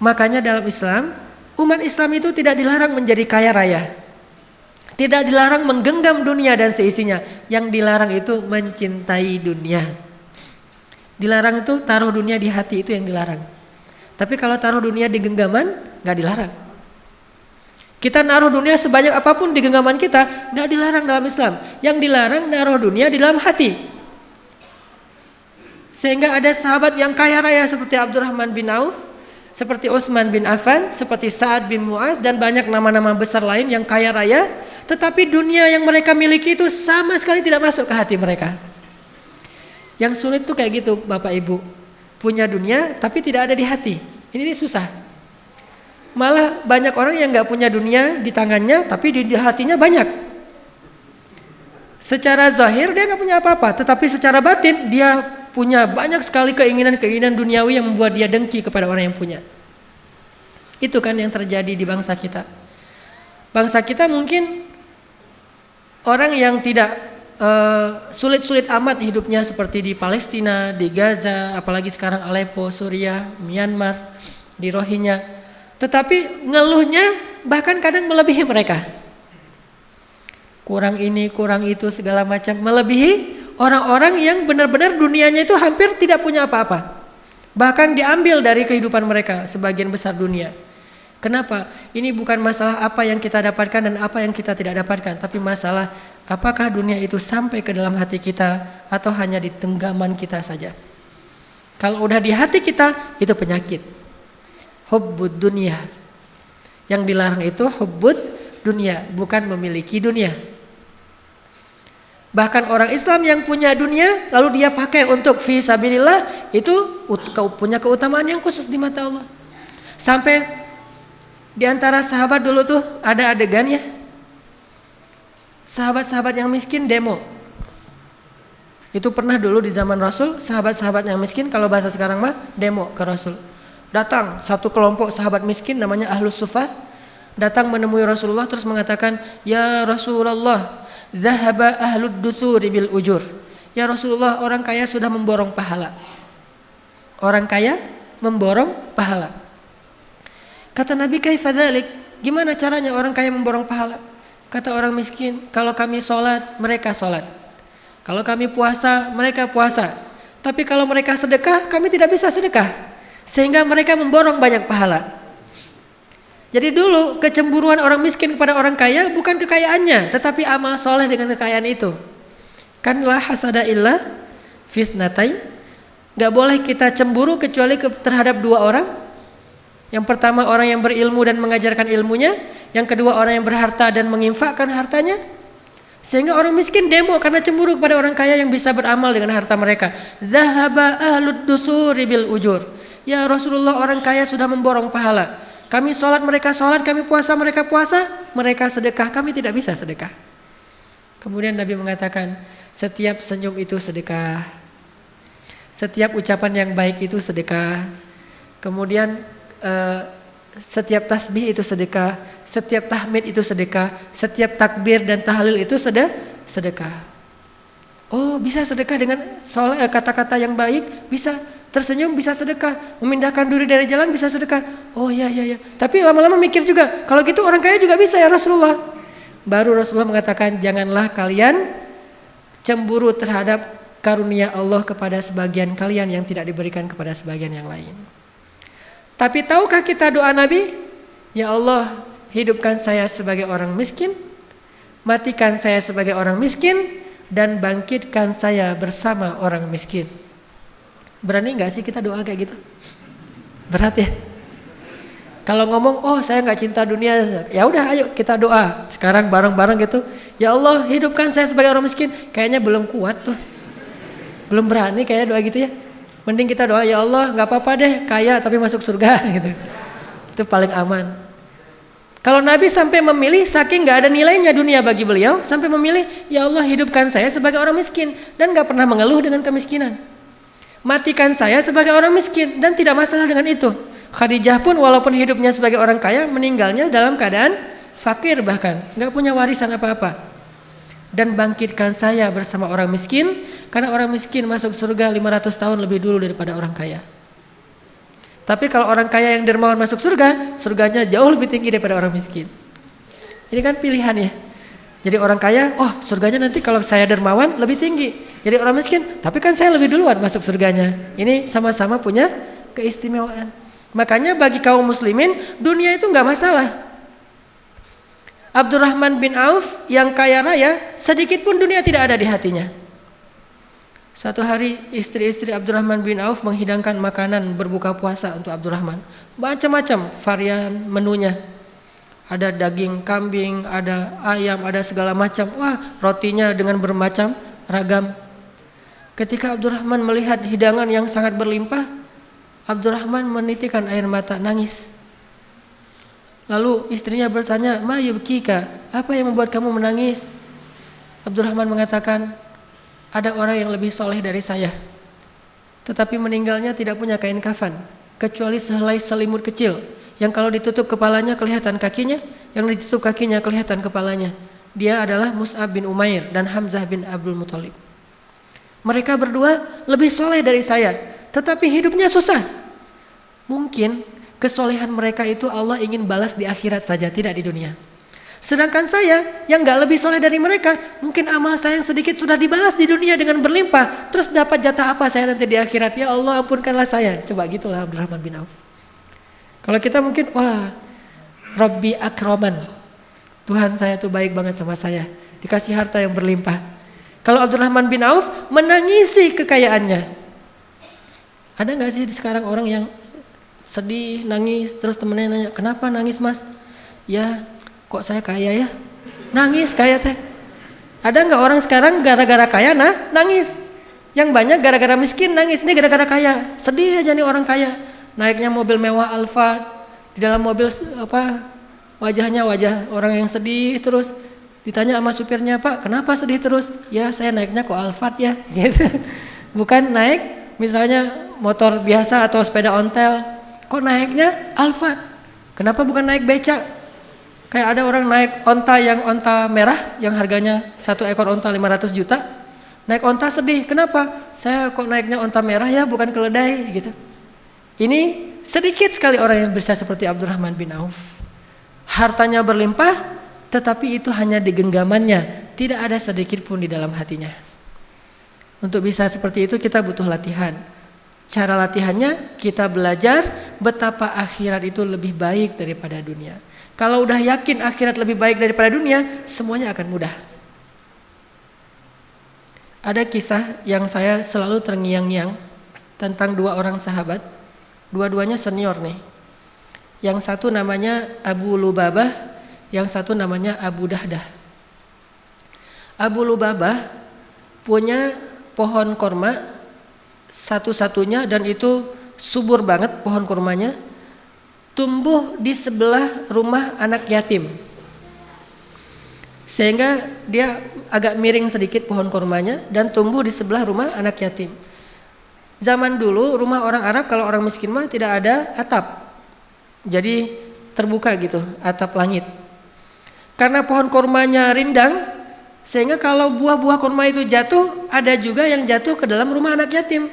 [SPEAKER 1] Makanya dalam Islam, umat Islam itu tidak dilarang menjadi kaya raya, tidak dilarang menggenggam dunia dan seisinya. Yang dilarang itu mencintai dunia. Dilarang itu taruh dunia di hati, itu yang dilarang. Tapi kalau taruh dunia di genggaman, gak dilarang. Kita naruh dunia sebanyak apapun di genggaman kita, gak dilarang dalam Islam. Yang dilarang naruh dunia di dalam hati. Sehingga ada sahabat yang kaya raya seperti Abdurrahman bin Auf, seperti Utsman bin Affan, seperti Sa'ad bin Mu'az, dan banyak nama-nama besar lain yang kaya raya. Tetapi dunia yang mereka miliki itu sama sekali tidak masuk ke hati mereka. Yang sulit tuh kayak gitu Bapak Ibu. Punya dunia tapi tidak ada di hati. Ini susah. Malah banyak orang yang gak punya dunia di tangannya tapi di hatinya banyak. Secara zahir dia gak punya apa-apa, tetapi secara batin dia punya banyak sekali keinginan-keinginan duniawi yang membuat dia dengki kepada orang yang punya. Itu kan yang terjadi di bangsa kita. Bangsa kita mungkin orang yang tidak sulit-sulit amat hidupnya seperti di Palestina, di Gaza, apalagi sekarang Aleppo, Suriah, Myanmar, di Rohingya. Tetapi ngeluhnya bahkan kadang melebihi mereka. Kurang ini, kurang itu, segala macam. Melebihi orang-orang yang benar-benar dunianya itu hampir tidak punya apa-apa. Bahkan diambil dari kehidupan mereka sebagian besar dunia. Kenapa? Ini bukan masalah apa yang kita dapatkan dan apa yang kita tidak dapatkan. Tapi masalah apakah dunia itu sampai ke dalam hati kita atau hanya di genggaman kita saja. Kalau udah di hati kita, itu penyakit. Hubbud dunia. Yang dilarang itu hubbud dunia, bukan memiliki dunia. Bahkan orang Islam yang punya dunia lalu dia pakai untuk fi sabilillah, itu punya keutamaan yang khusus di mata Allah. Sampai di antara sahabat dulu tuh ada adegannya. Sahabat-sahabat yang miskin demo. Itu pernah dulu di zaman Rasul, sahabat-sahabat yang miskin, kalau bahasa sekarang mah demo ke Rasul. Datang satu kelompok sahabat miskin namanya Ahlus Suffah, datang menemui Rasulullah terus mengatakan, "Ya Rasulullah, dhahaba ahlud duthuri bil ujur." Ya Rasulullah, orang kaya sudah memborong pahala. Orang kaya memborong pahala. Kata Nabi, "Kaifa dzalik?" Gimana caranya orang kaya memborong pahala? Kata orang miskin, "Kalau kami sholat, mereka sholat. Kalau kami puasa, mereka puasa. Tapi kalau mereka sedekah, kami tidak bisa sedekah. Sehingga mereka memborong banyak pahala." Jadi dulu kecemburuan orang miskin kepada orang kaya bukan kekayaannya, tetapi amal soleh dengan kekayaan itu. Kan la hasada illa fitnatain. Gak boleh kita cemburu kecuali terhadap dua orang. Yang pertama orang yang berilmu dan mengajarkan ilmunya. Yang kedua orang yang berharta dan menginfakkan hartanya. Sehingga orang miskin demo karena cemburu kepada orang kaya yang bisa beramal dengan harta mereka. Zahaba ahlud duthuri bil ujur. Ya Rasulullah, orang kaya sudah memborong pahala. Kami sholat, mereka sholat, kami puasa, mereka puasa, mereka sedekah, kami tidak bisa sedekah. Kemudian Nabi mengatakan, setiap senyum itu sedekah. Setiap ucapan yang baik itu sedekah. Kemudian setiap tasbih itu sedekah. Setiap tahmid itu sedekah. Setiap takbir dan tahlil itu sedekah. Oh, bisa sedekah dengan kata-kata yang baik, bisa. Tersenyum bisa sedekah, memindahkan duri dari jalan bisa sedekah. Oh ya. Tapi lama-lama mikir juga, kalau gitu orang kaya juga bisa ya Rasulullah. Baru Rasulullah mengatakan, janganlah kalian cemburu terhadap karunia Allah kepada sebagian kalian yang tidak diberikan kepada sebagian yang lain. Tapi tahukah kita doa Nabi? Ya Allah, hidupkan saya sebagai orang miskin, matikan saya sebagai orang miskin, dan bangkitkan saya bersama orang miskin. Berani gak sih kita doa kayak gitu? Berat ya? Kalau ngomong, oh saya gak cinta dunia, ya udah ayo kita doa. Sekarang bareng-bareng gitu, ya Allah hidupkan saya sebagai orang miskin. Kayaknya belum kuat tuh. Belum berani kayaknya doa gitu ya. Mending kita doa, ya Allah gak apa-apa deh kaya tapi masuk surga gitu. Itu paling aman. Kalau Nabi sampai memilih, saking gak ada nilainya dunia bagi beliau, sampai memilih, ya Allah hidupkan saya sebagai orang miskin, dan gak pernah mengeluh dengan kemiskinan. Matikan saya sebagai orang miskin, dan tidak masalah dengan itu. Khadijah pun walaupun hidupnya sebagai orang kaya, meninggalnya dalam keadaan fakir bahkan, gak punya warisan apa-apa. Dan bangkitkan saya bersama orang miskin, karena orang miskin masuk surga 500 tahun lebih dulu daripada orang kaya. Tapi kalau orang kaya yang dermawan masuk surga, surganya jauh lebih tinggi daripada orang miskin. Ini kan pilihan ya. Jadi orang kaya, oh surganya nanti kalau saya dermawan lebih tinggi. Jadi orang miskin, tapi kan saya lebih duluan masuk surganya. Ini sama-sama punya keistimewaan. Makanya bagi kaum muslimin, dunia itu gak masalah. Abdurrahman bin Auf yang kaya raya, sedikit pun dunia tidak ada di hatinya. Suatu hari istri-istri Abdurrahman bin Auf menghidangkan makanan berbuka puasa untuk Abdurrahman. Macam-macam varian menunya. Ada daging kambing, ada ayam, ada segala macam. Wah, rotinya dengan bermacam ragam. Ketika Abdurrahman melihat hidangan yang sangat berlimpah, Abdurrahman menitikkan air mata, nangis. Lalu istrinya bertanya, "Ma yubkika? Apa yang membuat kamu menangis?" Abdurrahman mengatakan, "Ada orang yang lebih soleh dari saya, tetapi meninggalnya tidak punya kain kafan, kecuali sehelai selimut kecil, yang kalau ditutup kepalanya kelihatan kakinya, yang ditutup kakinya kelihatan kepalanya. Dia adalah Mus'ab bin Umair dan Hamzah bin Abdul Muthalib. Mereka berdua lebih soleh dari saya, tetapi hidupnya susah. Mungkin kesolehan mereka itu Allah ingin balas di akhirat saja, tidak di dunia. Sedangkan saya yang gak lebih soleh dari mereka, mungkin amal saya yang sedikit sudah dibalas di dunia dengan berlimpah. Terus dapat jatah apa saya nanti di akhirat? Ya Allah ampunkanlah saya." Coba gitulah Abdurrahman bin Auf. Kalau kita mungkin, wah Rabbi akraman, Tuhan saya tuh baik banget sama saya, dikasih harta yang berlimpah. Kalau Abdurrahman bin Auf menangisi kekayaannya. Ada gak sih sekarang orang yang sedih, nangis, terus temennya nanya, "Kenapa nangis mas?" "Ya kok saya kaya ya?" Nangis kaya teh. Ada nggak orang sekarang gara-gara kaya nangis? Yang banyak gara-gara miskin nangis. Ini gara-gara kaya, sedih aja nih orang kaya. Naiknya mobil mewah Alphard, di dalam mobil wajahnya wajah orang yang sedih terus. Ditanya sama supirnya, "Pak kenapa sedih terus?" "Ya saya naiknya kok Alphard ya." Gitu. Bukan naik misalnya motor biasa atau sepeda ontel, kok naiknya Alphard? Kenapa bukan naik becak? Kayak ada orang naik onta yang onta merah yang harganya satu ekor onta 500 juta. Naik onta sedih, kenapa? "Saya kok naiknya onta merah ya, bukan keledai." Gitu. Ini sedikit sekali orang yang bisa seperti Abdurrahman bin Auf. Hartanya berlimpah, tetapi itu hanya di genggamannya, tidak ada sedikit pun di dalam hatinya. Untuk bisa seperti itu kita butuh latihan. Cara latihannya kita belajar betapa akhirat itu lebih baik daripada dunia. Kalau udah yakin akhirat lebih baik daripada dunia, semuanya akan mudah. Ada kisah yang saya selalu terngiang-ngiang tentang dua orang sahabat. Dua-duanya senior nih. Yang satu namanya Abu Lubabah, yang satu namanya Abu Dahdah. Abu Lubabah punya pohon korma satu-satunya, dan itu subur banget pohon kurmanya, tumbuh di sebelah rumah anak yatim. Sehingga dia agak miring sedikit pohon kurmanya dan tumbuh di sebelah rumah anak yatim. Zaman dulu rumah orang Arab kalau orang miskin mah tidak ada atap. Jadi terbuka gitu, atap langit. Karena pohon kurmanya rindang, sehingga kalau buah-buah kurma itu jatuh, ada juga yang jatuh ke dalam rumah anak yatim.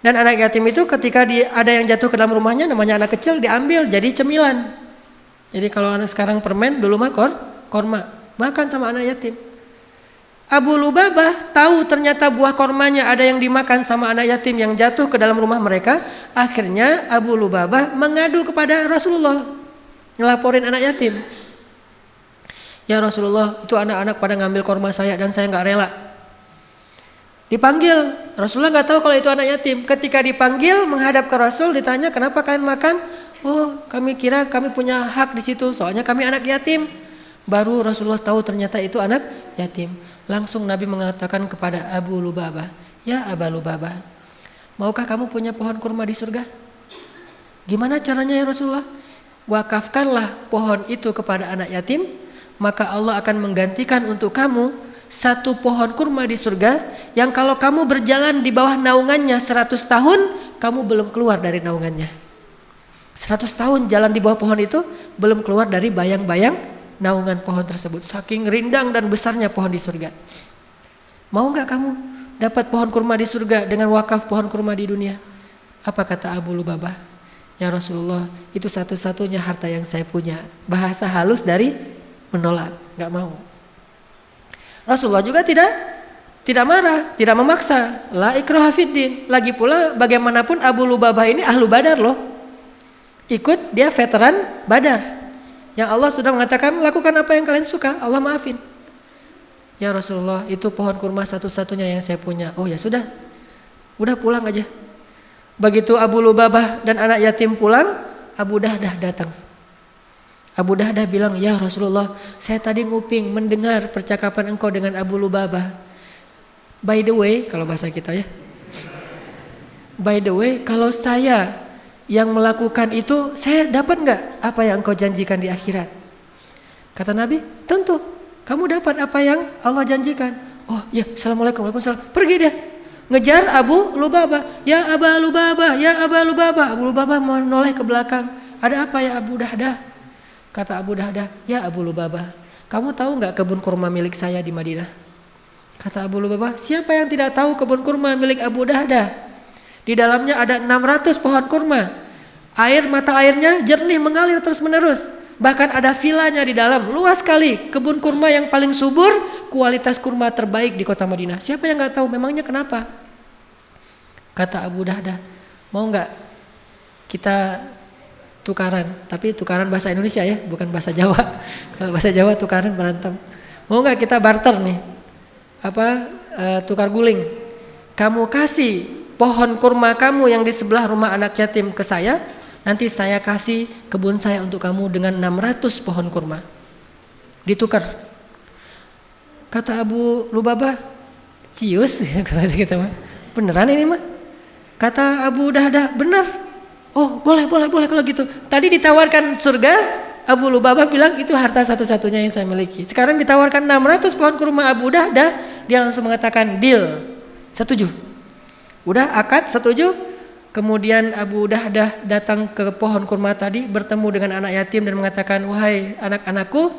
[SPEAKER 1] Dan anak yatim itu ketika ada yang jatuh ke dalam rumahnya, namanya anak kecil, diambil jadi cemilan. Jadi kalau anak sekarang permen, dulu mah korma, makan sama anak yatim. Abu Lubabah tahu ternyata buah kormanya ada yang dimakan sama anak yatim yang jatuh ke dalam rumah mereka. Akhirnya Abu Lubabah mengadu kepada Rasulullah, ngelaporin anak yatim. Ya Rasulullah, itu anak-anak pada ngambil korma saya dan saya nggak rela. Dipanggil, Rasulullah nggak tahu kalau itu anak yatim. Ketika dipanggil menghadap ke Rasul, ditanya kenapa kalian makan? Oh, kami kira kami punya hak di situ, soalnya kami anak yatim. Baru Rasulullah tahu ternyata itu anak yatim. Langsung Nabi mengatakan kepada Abu Lubabah, ya Abu Lubabah, maukah kamu punya pohon kurma di surga? Gimana caranya ya Rasulullah? Wakafkanlah pohon itu kepada anak yatim, maka Allah akan menggantikan untuk kamu satu pohon kurma di surga yang kalau kamu berjalan di bawah naungannya 100 tahun, kamu belum keluar dari naungannya. 100 tahun jalan di bawah pohon itu belum keluar dari bayang-bayang naungan pohon tersebut. Saking rindang dan besarnya pohon di surga. Mau gak kamu dapat pohon kurma di surga dengan wakaf pohon kurma di dunia? Apa kata Abu Lubabah? Ya Rasulullah, itu satu-satunya harta yang saya punya. Bahasa halus dari menolak, gak mau. Rasulullah juga tidak marah, tidak memaksa. La ikraha fiddin. Lagi pula bagaimanapun Abu Lubabah ini ahlu Badar loh. Ikut, dia veteran Badar. Yang Allah sudah mengatakan lakukan apa yang kalian suka, Allah maafin. Ya Rasulullah, itu pohon kurma satu-satunya yang saya punya. Oh ya sudah, udah pulang aja. Begitu Abu Lubabah dan anak yatim pulang, Abu Dahdah datang. Abu Dahdah bilang, ya Rasulullah, saya tadi nguping mendengar percakapan engkau dengan Abu Lubabah. By the way, kalau bahasa kita ya. By the way, kalau saya yang melakukan itu, saya dapat nggak apa yang engkau janjikan di akhirat? Kata Nabi, tentu kamu dapat apa yang Allah janjikan. Oh ya, assalamualaikum, waalaikumsalam. Pergi dia, ngejar Abu Lubabah. Ya Abu Lubabah, ya Abu Lubabah. Abu Lubabah menoleh ke belakang. Ada apa ya Abu Dahdah? Kata Abu Dahdah, ya Abu Lubabah, kamu tahu nggak kebun kurma milik saya di Madinah? Kata Abu Lubabah, siapa yang tidak tahu kebun kurma milik Abu Dahdah? Di dalamnya ada 600 pohon kurma. Mata airnya jernih mengalir terus menerus. Bahkan ada vilanya di dalam, luas sekali. Kebun kurma yang paling subur, kualitas kurma terbaik di kota Madinah. Siapa yang nggak tahu? Memangnya kenapa? Kata Abu Dahdah, mau nggak kita tukaran? Tapi tukaran bahasa Indonesia ya, bukan bahasa Jawa. Kalau bahasa Jawa tukaran berantem. Mau nggak kita barter nih? Tukar guling. Kamu kasih pohon kurma kamu yang di sebelah rumah anak yatim ke saya, nanti saya kasih kebun saya untuk kamu dengan 600 pohon kurma. Ditukar. Kata Abu Lubabah, cius, kata kita mah. Beneran ini mah? Kata Abu Dahdah, benar. Oh boleh kalau gitu. Tadi ditawarkan surga, Abu Lubabah bilang itu harta satu-satunya yang saya miliki. Sekarang ditawarkan 600 pohon kurma Abu Dahdah, dia langsung mengatakan deal, setuju. Udah akad setuju. Kemudian Abu Dahdah datang ke pohon kurma tadi, bertemu dengan anak yatim dan mengatakan, wahai anak-anakku,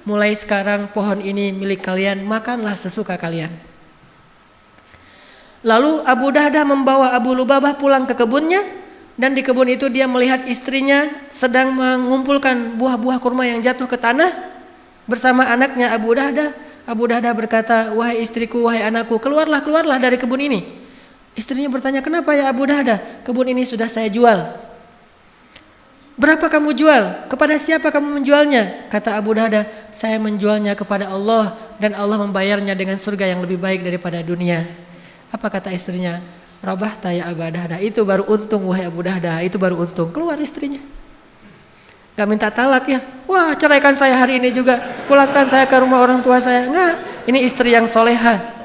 [SPEAKER 1] mulai sekarang pohon ini milik kalian, makanlah sesuka kalian. Lalu Abu Dahdah membawa Abu Lubabah pulang ke kebunnya, dan di kebun itu dia melihat istrinya sedang mengumpulkan buah-buah kurma yang jatuh ke tanah bersama anaknya Abu Dahdah. Abu Dahdah berkata, wahai istriku, wahai anakku, keluarlah dari kebun ini. Istrinya bertanya, kenapa ya Abu Dahdah? Kebun ini sudah saya jual. Berapa kamu jual? Kepada siapa kamu menjualnya? Kata Abu Dahdah, saya menjualnya kepada Allah dan Allah membayarnya dengan surga yang lebih baik daripada dunia. Apa kata istrinya? Rabahta ya Abu Dahdah. Itu baru untung wahai Abu Dahdah, itu baru untung. Keluar istrinya. Gak minta talak ya. Wah, ceraikan saya hari ini juga. Pulangkan saya ke rumah orang tua saya. Enggak, ini istri yang soleha.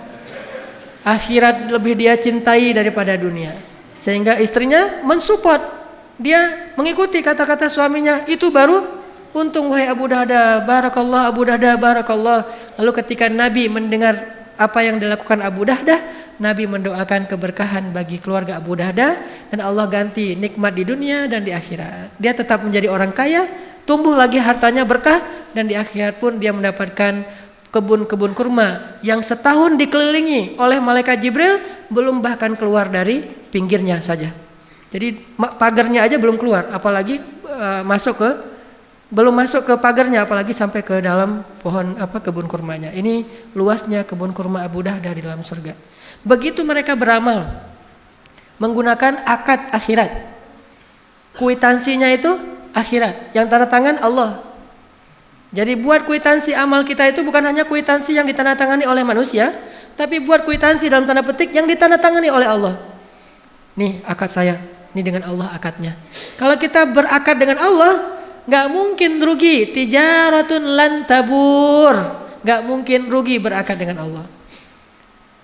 [SPEAKER 1] Akhirat lebih dia cintai daripada dunia. Sehingga istrinya mensupport. Dia mengikuti kata-kata suaminya. Itu baru untung wahai Abu Dahdah. Barakallah Abu Dahdah, barakallah. Lalu ketika Nabi mendengar apa yang dilakukan Abu Dahdah, Nabi mendoakan keberkahan bagi keluarga Abu Dahdah. Dan Allah ganti nikmat di dunia dan di akhirat. Dia tetap menjadi orang kaya. Tumbuh lagi hartanya berkah. Dan di akhirat pun dia mendapatkan kebun-kebun kurma yang setahun dikelilingi oleh malaikat Jibril, belum bahkan keluar dari pinggirnya saja. Jadi pagarnya aja belum keluar, apalagi masuk ke Belum masuk ke pagarnya, apalagi sampai ke dalam pohon kebun kurmanya. Ini luasnya kebun kurma Abu Dahdah di dalam surga. Begitu mereka beramal menggunakan akad akhirat. Kuitansinya itu akhirat, yang tanda tangan Allah. Jadi buat kuitansi amal kita itu bukan hanya kuitansi yang ditandatangani oleh manusia, tapi buat kuitansi dalam tanda petik yang ditandatangani oleh Allah. Nih akad saya, ini dengan Allah akadnya. Kalau kita berakad dengan Allah, nggak mungkin rugi. Tijaratun lan tabur, nggak mungkin rugi berakad dengan Allah.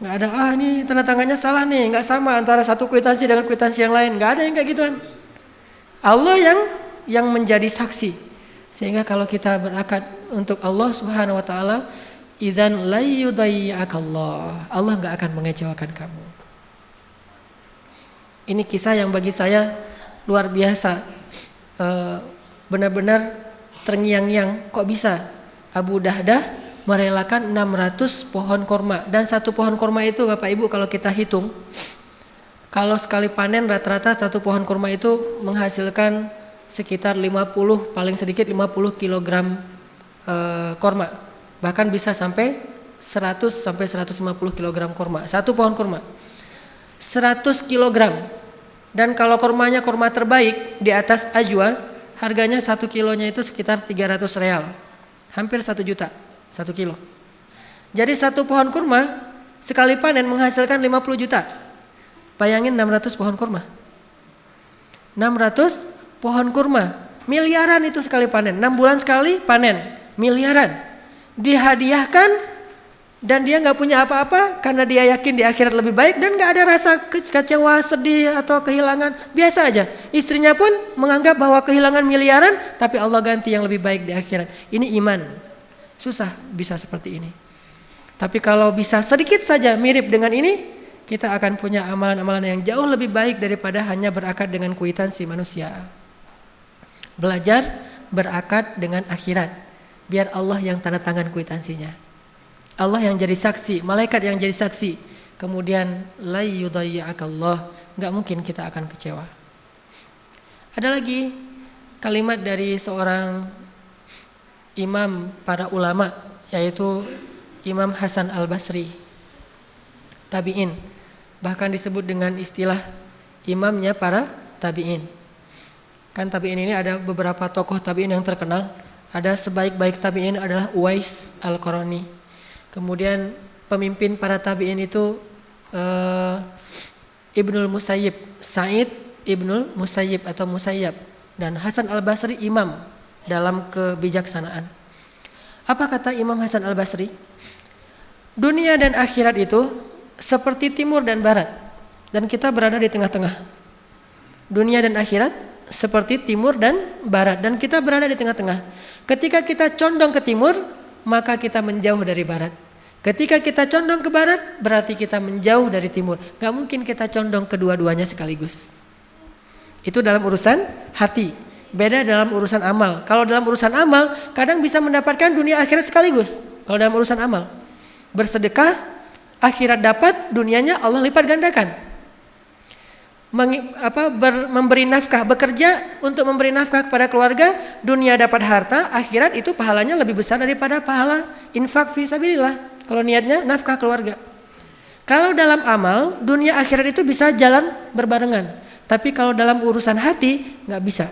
[SPEAKER 1] Nggak ada ini tanda tangannya salah nih, nggak sama antara satu kuitansi dengan kuitansi yang lain. Nggak ada yang kayak gituan. Allah yang menjadi saksi. Sehingga kalau kita berakad untuk Allah Subhanahu wa taala, idzan la yudayyi'akallah. Allah nggak akan mengecewakan kamu. Ini kisah yang bagi saya luar biasa. Benar-benar terngiang-ngiang, kok bisa Abu Dahdah merelakan 600 pohon korma. Dan satu pohon korma itu Bapak Ibu kalau kita hitung, kalau sekali panen rata-rata satu pohon korma itu menghasilkan sekitar 50, paling sedikit 50 kg korma. Bahkan bisa sampai 100 sampai 150 kg korma. Satu pohon korma 100 kg. Dan kalau kormanya korma terbaik di atas ajwa, harganya 1 kilonya itu sekitar 300 real. Hampir 1 juta 1 kilo. Jadi satu pohon kurma sekali panen menghasilkan 50 juta. Bayangin 600 pohon kurma. 600 pohon kurma. Miliaran itu sekali panen. 6 bulan sekali panen. Miliaran. Dihadiahkan dan dia nggak punya apa-apa karena dia yakin di akhirat lebih baik dan nggak ada rasa kecewa, sedih atau kehilangan. Biasa aja. Istrinya pun menganggap bahwa kehilangan miliaran tapi Allah ganti yang lebih baik di akhirat. Ini iman. Susah bisa seperti ini. Tapi kalau bisa sedikit saja mirip dengan ini, kita akan punya amalan-amalan yang jauh lebih baik daripada hanya berakad dengan kuitansi manusia. Belajar berakad dengan akhirat. Biar Allah yang tanda tangan kuitansinya. Allah yang jadi saksi, malaikat yang jadi saksi. Kemudian la yudayyi'akallah, enggak mungkin kita akan kecewa. Ada lagi kalimat dari seorang imam para ulama, yaitu Imam Hasan Al-Basri, tabi'in. Bahkan disebut dengan istilah imamnya para tabi'in. Kan tabi'in ini ada beberapa tokoh tabi'in yang terkenal. Ada sebaik-baik tabi'in adalah Uwais Al-Qarani. Kemudian pemimpin para tabi'in itu Ibnul Musayyib, Sa'id Ibnul Musayyib atau Musayyab, dan Hasan Al-Basri imam dalam kebijaksanaan. Apa kata Imam Hasan Al-Basri? Dunia dan akhirat itu seperti timur dan barat, dan kita berada di tengah-tengah. Dunia dan akhirat seperti timur dan barat, dan kita berada di tengah-tengah. Ketika kita condong ke timur, maka kita menjauh dari barat. Ketika kita condong ke barat, berarti kita menjauh dari timur. Gak mungkin kita condong kedua-duanya sekaligus. Itu dalam urusan hati. Beda dalam urusan amal. Kalau dalam urusan amal, kadang bisa mendapatkan dunia akhirat sekaligus. Kalau dalam urusan amal, bersedekah, akhirat dapat, dunianya Allah lipat gandakan. Memberi nafkah, bekerja untuk memberi nafkah kepada keluarga, dunia dapat harta, akhirat itu pahalanya lebih besar daripada pahala infak fi sabilillah. Kalau niatnya nafkah keluarga. Kalau dalam amal, dunia akhirat itu bisa jalan berbarengan. Tapi kalau dalam urusan hati, nggak bisa.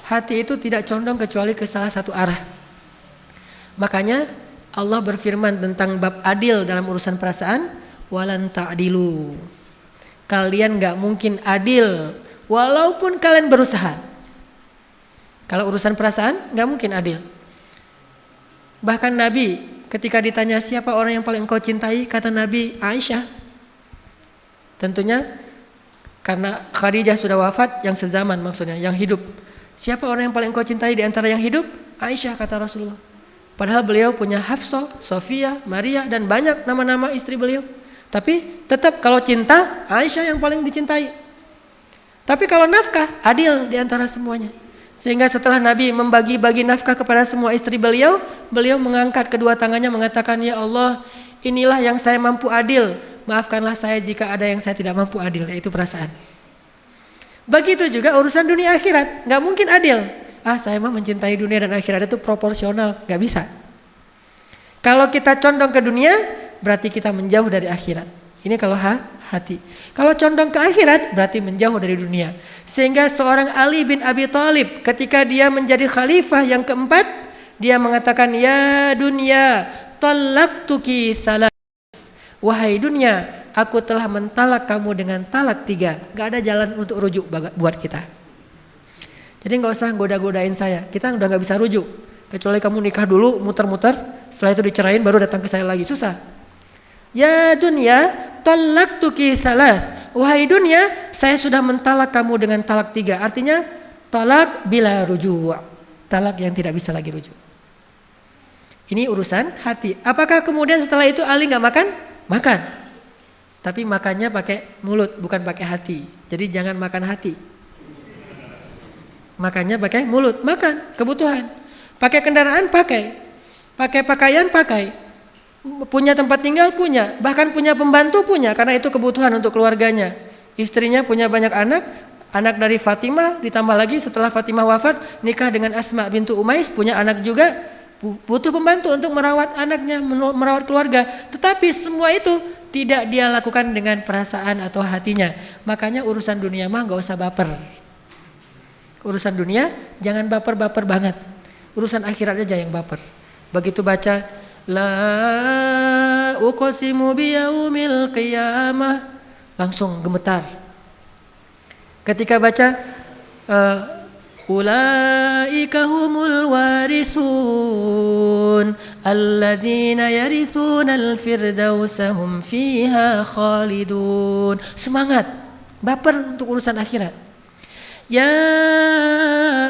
[SPEAKER 1] Hati itu tidak condong kecuali ke salah satu arah. Makanya Allah berfirman tentang bab adil dalam urusan perasaan, walan ta'dilu. Kalian nggak mungkin adil, walaupun kalian berusaha. Kalau urusan perasaan, nggak mungkin adil. Bahkan Nabi ketika ditanya siapa orang yang paling engkau cintai, kata Nabi Aisyah. Tentunya karena Khadijah sudah wafat, yang sezaman maksudnya, yang hidup. Siapa orang yang paling engkau cintai di antara yang hidup? Aisyah, kata Rasulullah. Padahal beliau punya Hafsah, Sofia, Maria, dan banyak nama-nama istri beliau. Tapi tetap kalau cinta, Aisyah yang paling dicintai. Tapi kalau nafkah, adil di antara semuanya. Sehingga setelah Nabi membagi-bagi nafkah kepada semua istri beliau, beliau mengangkat kedua tangannya mengatakan, ya Allah, inilah yang saya mampu adil. Maafkanlah saya jika ada yang saya tidak mampu adil, yaitu perasaan. Begitu juga urusan dunia akhirat, nggak mungkin adil. saya mah mencintai dunia dan akhirat itu proporsional, gak bisa. Kalau kita condong ke dunia, berarti kita menjauh dari akhirat. Ini kalau hati. Kalau condong ke akhirat, berarti menjauh dari dunia. Sehingga seorang Ali bin Abi Thalib ketika dia menjadi khalifah yang keempat, dia mengatakan, ya dunia, talaqtuki salas. Wahai dunia, aku telah mentalak kamu dengan talak 3. Gak ada jalan untuk rujuk buat kita. Jadi gak usah goda-godain saya. Kita udah gak bisa rujuk. Kecuali kamu nikah dulu, muter-muter. Setelah itu dicerain baru datang ke saya lagi. Susah. Ya dunia, talaqtuki salas. Wahai dunia, saya sudah mentalak kamu dengan talak 3. Artinya talak bila rujuk. Talak yang tidak bisa lagi rujuk. Ini urusan hati. Apakah kemudian setelah itu Ali gak makan? Makan. Tapi makannya pakai mulut, bukan pakai hati. Jadi jangan makan hati. Makannya pakai mulut, makan kebutuhan. Pakai kendaraan pakai. Pakai pakaian pakai. Punya tempat tinggal punya, bahkan punya pembantu punya karena itu kebutuhan untuk keluarganya. Istrinya punya banyak anak, anak dari Fatimah ditambah lagi setelah Fatimah wafat nikah dengan Asma bintu Umais punya anak juga, butuh pembantu untuk merawat anaknya, merawat keluarga. Tetapi semua itu tidak dia lakukan dengan perasaan atau hatinya. Makanya urusan dunia mah gak usah baper. Urusan dunia jangan baper-baper banget. Urusan akhirat aja yang baper. Begitu baca la uqsimu biyaumil qiyamah langsung gemetar. Ketika baca ulaika humul warisun alladzina yarithunal firdausa hum fiha khalidun. Semangat, baper untuk urusan akhirat. Ya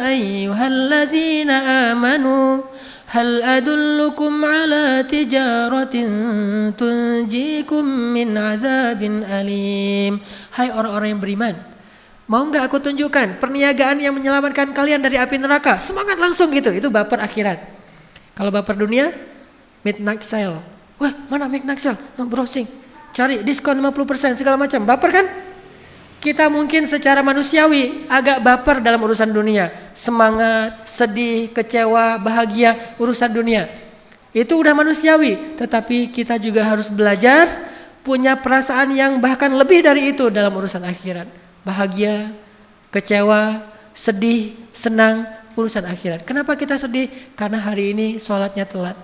[SPEAKER 1] ayyuhalladzina amanu hal adullukum ala tijaratin tunjikum min azabin alim. Hai orang-orang yang beriman, mau enggak aku tunjukkan perniagaan yang menyelamatkan kalian dari api neraka? Semangat langsung gitu, itu baper akhirat. Kalau baper dunia, midnight sale. Wah, mana midnight sale? Browsing, cari diskon 50% segala macam. Baper kan? Kita mungkin secara manusiawi agak baper dalam urusan dunia. Semangat, sedih, kecewa, bahagia, urusan dunia. Itu udah manusiawi. Tetapi kita juga harus belajar punya perasaan yang bahkan lebih dari itu dalam urusan akhirat. Bahagia, kecewa, sedih, senang, urusan akhirat. Kenapa kita sedih? Karena hari ini sholatnya telat.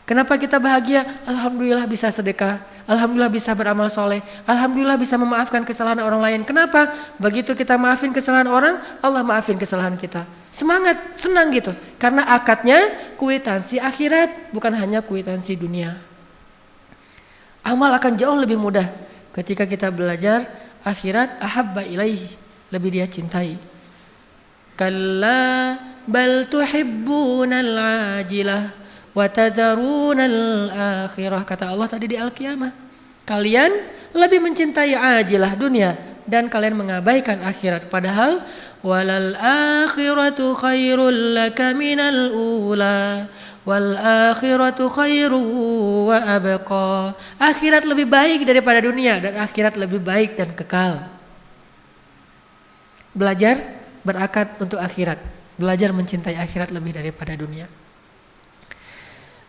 [SPEAKER 1] Kenapa kita bahagia? Alhamdulillah bisa sedekah, alhamdulillah bisa beramal soleh, alhamdulillah bisa memaafkan kesalahan orang lain. Kenapa? Begitu kita maafin kesalahan orang, Allah maafin kesalahan kita. Semangat, senang gitu. Karena akadnya kwitansi akhirat, bukan hanya kwitansi dunia. Amal akan jauh lebih mudah ketika kita belajar akhirat. Ahabba ilaihi, lebih dia cintai. Kalla bal tuhibbunal ajilah wa tadharunal akhirah, kata Allah tadi di Al-Qiyamah. Kalian lebih mencintai ajilah dunia dan kalian mengabaikan akhirat, padahal walal akhiratu khairul laka minal ula wal akhiratu khairu wa abqa. Akhirat lebih baik daripada dunia dan akhirat lebih baik dan kekal. Belajar berakad untuk akhirat, belajar mencintai akhirat lebih daripada dunia.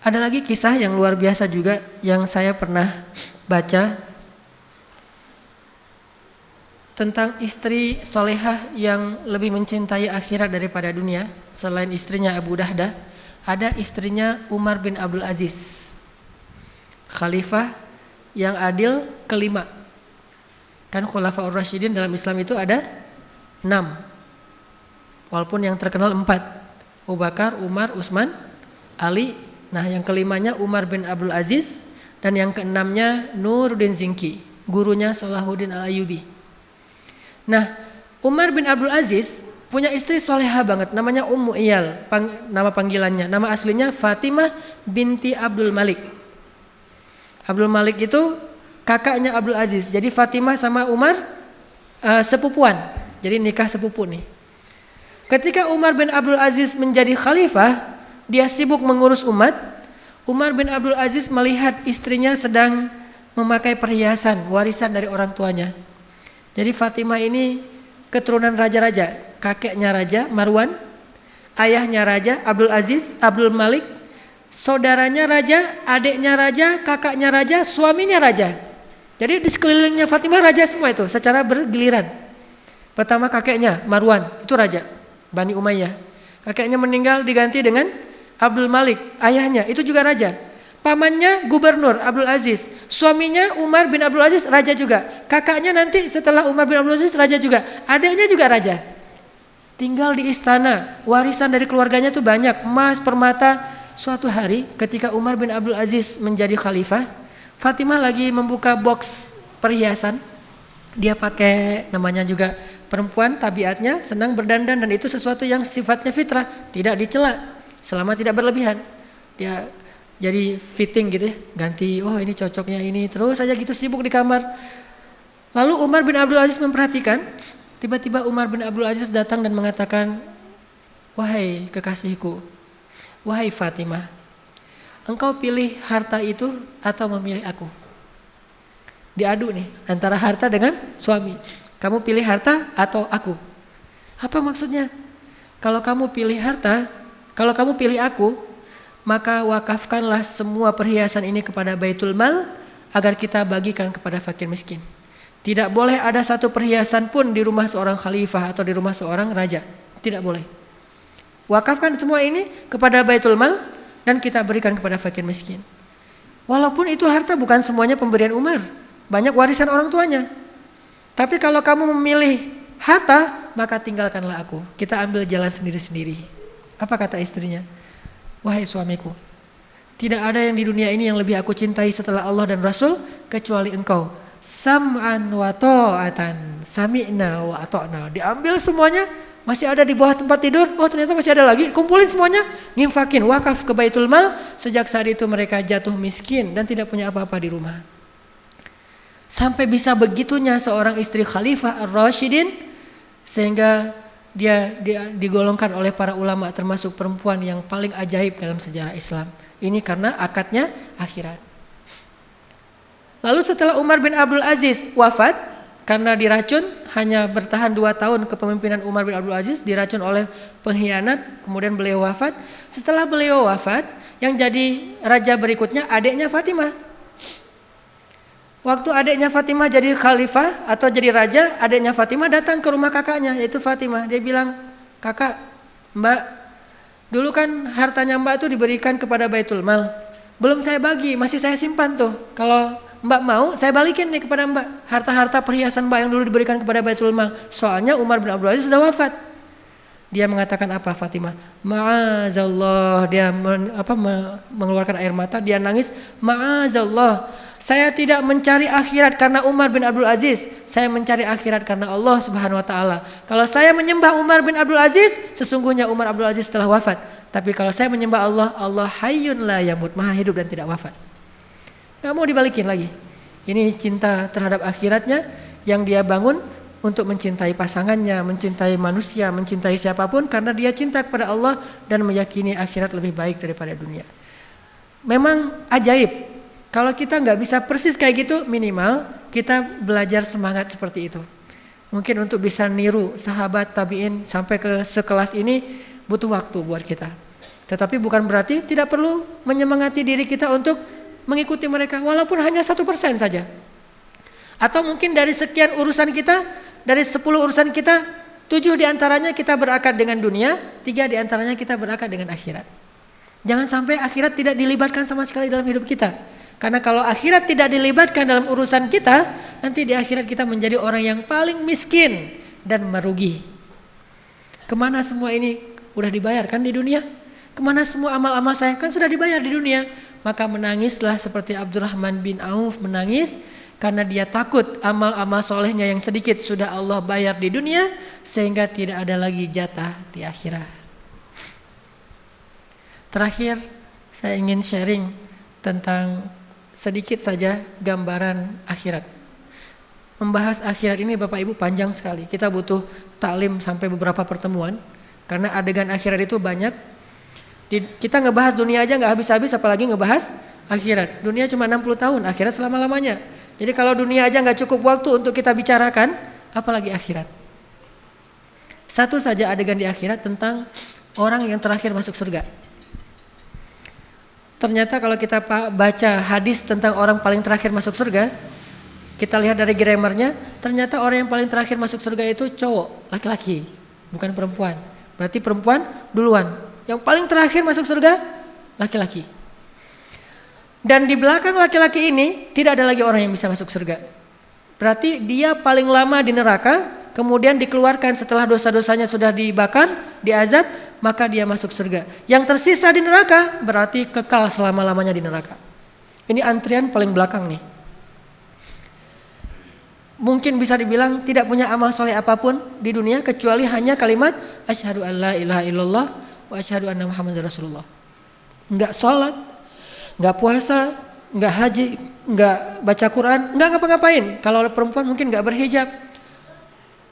[SPEAKER 1] Ada lagi kisah yang luar biasa juga yang saya pernah baca tentang istri solehah yang lebih mencintai akhirat daripada dunia. Selain istrinya Abu Dahdah, ada istrinya Umar bin Abdul Aziz, khalifah yang adil kelima. Kan Khulafaur Rasyidin dalam Islam itu ada 6, walaupun yang terkenal 4, Abu Bakar, Umar, Utsman, Ali. Nah, yang kelimanya Umar bin Abdul Aziz dan yang keenamnya Nuruddin Zinki, gurunya Salahuddin Al-Ayyubi. Nah, Umar bin Abdul Aziz punya istri solehah banget, namanya Ummu Iyal, nama panggilannya. Nama aslinya Fatimah binti Abdul Malik. Abdul Malik itu kakaknya Abdul Aziz. Jadi Fatimah sama Umar sepupuan. Jadi nikah sepupu nih. Ketika Umar bin Abdul Aziz menjadi khalifah, dia sibuk mengurus umat. Umar bin Abdul Aziz melihat istrinya sedang memakai perhiasan warisan dari orang tuanya. Jadi Fatimah ini keturunan raja-raja, kakeknya Raja Marwan, ayahnya raja Abdul Aziz, Abdul Malik, saudaranya raja, adiknya raja, kakaknya raja, suaminya raja. Jadi di sekelilingnya Fatimah raja semua itu secara bergiliran. Pertama kakeknya Marwan, itu raja Bani Umayyah. Kakeknya meninggal diganti dengan Abdul Malik, ayahnya itu juga raja. Pamannya gubernur Abdul Aziz, suaminya Umar bin Abdul Aziz raja juga. Kakaknya nanti setelah Umar bin Abdul Aziz raja juga. Adiknya juga raja. Tinggal di istana, warisan dari keluarganya tuh banyak, emas, permata. Suatu hari ketika Umar bin Abdul Aziz menjadi khalifah, Fatimah lagi membuka box perhiasan. Dia pakai, namanya juga perempuan, tabiatnya senang berdandan dan itu sesuatu yang sifatnya fitrah, tidak dicela selama tidak berlebihan. Dia jadi fitting gitu ya, ganti, oh ini cocoknya ini, terus aja gitu sibuk di kamar. Lalu Umar bin Abdul Aziz memperhatikan, tiba-tiba Umar bin Abdul Aziz datang dan mengatakan, wahai kekasihku, wahai Fatimah, engkau pilih harta itu atau memilih aku? Diadu nih antara harta dengan suami. Kamu pilih harta atau aku? Apa maksudnya? Kalau kamu pilih harta, kalau kamu pilih aku, maka wakafkanlah semua perhiasan ini kepada Baitul Mal agar kita bagikan kepada fakir miskin. Tidak boleh ada satu perhiasan pun di rumah seorang khalifah atau di rumah seorang raja. Tidak boleh. Wakafkan semua ini kepada Baitul Mal dan kita berikan kepada fakir miskin. Walaupun itu harta bukan semuanya pemberian Umar. Banyak warisan orang tuanya. Tapi kalau kamu memilih harta, maka tinggalkanlah aku. Kita ambil jalan sendiri-sendiri. Apa kata istrinya? Wahai suamiku, tidak ada yang di dunia ini yang lebih aku cintai setelah Allah dan Rasul kecuali engkau. Sam'an wa ta'atan, sami'na wa ata'na. Diambil semuanya, masih ada di bawah tempat tidur. Oh ternyata masih ada lagi, kumpulin semuanya, nginfakin, wakaf ke Baitul Mal. Sejak saat itu mereka jatuh miskin dan tidak punya apa-apa di rumah. Sampai bisa begitunya seorang istri Khalifah Ar-Rasyidin, sehingga dia digolongkan oleh para ulama termasuk perempuan yang paling ajaib dalam sejarah Islam. Ini karena akadnya akhirat. Lalu setelah Umar bin Abdul Aziz wafat karena diracun, hanya bertahan 2 tahun kepemimpinan Umar bin Abdul Aziz, diracun oleh pengkhianat, kemudian beliau wafat. Setelah beliau wafat, yang jadi raja berikutnya adiknya Fatimah. Waktu adiknya Fatimah jadi khalifah atau jadi raja, adiknya Fatimah datang ke rumah kakaknya yaitu Fatimah. Dia bilang, kakak, mbak, dulu kan hartanya mbak itu diberikan kepada Baitul Mal. Belum saya bagi, masih saya simpan tuh. Kalau mbak mau, saya balikin nih kepada mbak. Harta-harta perhiasan mbak yang dulu diberikan kepada Baitul Mal. Soalnya Umar bin Abdul Aziz sudah wafat. Dia mengatakan apa Fatimah? Ma'azallah. Dia mengeluarkan air mata, dia nangis. Ma'azallah. Saya tidak mencari akhirat karena Umar bin Abdul Aziz. Saya mencari akhirat karena Allah Subhanahu wa taala. Kalau saya menyembah Umar bin Abdul Aziz, sesungguhnya Umar Abdul Aziz telah wafat. Tapi kalau saya menyembah Allah, Allah hayyun la yamut, maha hidup dan tidak wafat. Gak mau dibalikin lagi. Ini cinta terhadap akhiratnya yang dia bangun untuk mencintai pasangannya, mencintai manusia, mencintai siapapun karena dia cinta kepada Allah dan meyakini akhirat lebih baik daripada dunia. Memang ajaib. Kalau kita nggak bisa persis kayak gitu, minimal kita belajar semangat seperti itu. Mungkin untuk bisa niru sahabat tabi'in sampai ke sekelas ini butuh waktu buat kita. Tetapi bukan berarti tidak perlu menyemangati diri kita untuk mengikuti mereka, walaupun hanya 1% saja. Atau mungkin dari sekian urusan kita, dari 10 urusan kita, 7 diantaranya kita berakad dengan dunia, 3 diantaranya kita berakad dengan akhirat. Jangan sampai akhirat tidak dilibatkan sama sekali dalam hidup kita. Karena kalau akhirat tidak dilibatkan dalam urusan kita, nanti di akhirat kita menjadi orang yang paling miskin dan merugi. Kemana semua ini udah dibayarkan di dunia? Kemana semua amal-amal saya kan sudah dibayar di dunia? Maka menangislah seperti Abdurrahman bin Auf menangis karena dia takut amal-amal solehnya yang sedikit sudah Allah bayar di dunia sehingga tidak ada lagi jatah di akhirat. Terakhir saya ingin sharing tentang sedikit saja gambaran akhirat. Membahas akhirat ini Bapak Ibu panjang sekali. Kita butuh taklim sampai beberapa pertemuan karena adegan akhirat itu banyak. Kita ngebahas dunia aja nggak habis-habis, apalagi ngebahas akhirat. Dunia cuma 60 tahun, akhirat selama-lamanya. Jadi kalau dunia aja nggak cukup waktu untuk kita bicarakan, apalagi akhirat. Satu saja adegan di akhirat tentang orang yang terakhir masuk surga. Ternyata kalau kita baca hadis tentang orang paling terakhir masuk surga, kita lihat dari grammarnya, ternyata orang yang paling terakhir masuk surga itu cowok, laki-laki, bukan perempuan. Berarti perempuan duluan. Yang paling terakhir masuk surga, laki-laki. Dan di belakang laki-laki ini tidak ada lagi orang yang bisa masuk surga. Berarti dia paling lama di neraka, kemudian dikeluarkan setelah dosa-dosanya sudah dibakar, diazab, maka dia masuk surga. Yang tersisa di neraka berarti kekal selama-lamanya di neraka. Ini antrian paling belakang nih. Mungkin bisa dibilang tidak punya amal soleh apapun di dunia kecuali hanya kalimat asyhadu an la ilaha illallah wa asyhadu anna muhammadar rasulullah. Enggak sholat, enggak puasa, enggak haji, enggak baca Quran, enggak ngapa-ngapain. Kalau perempuan mungkin enggak berhijab,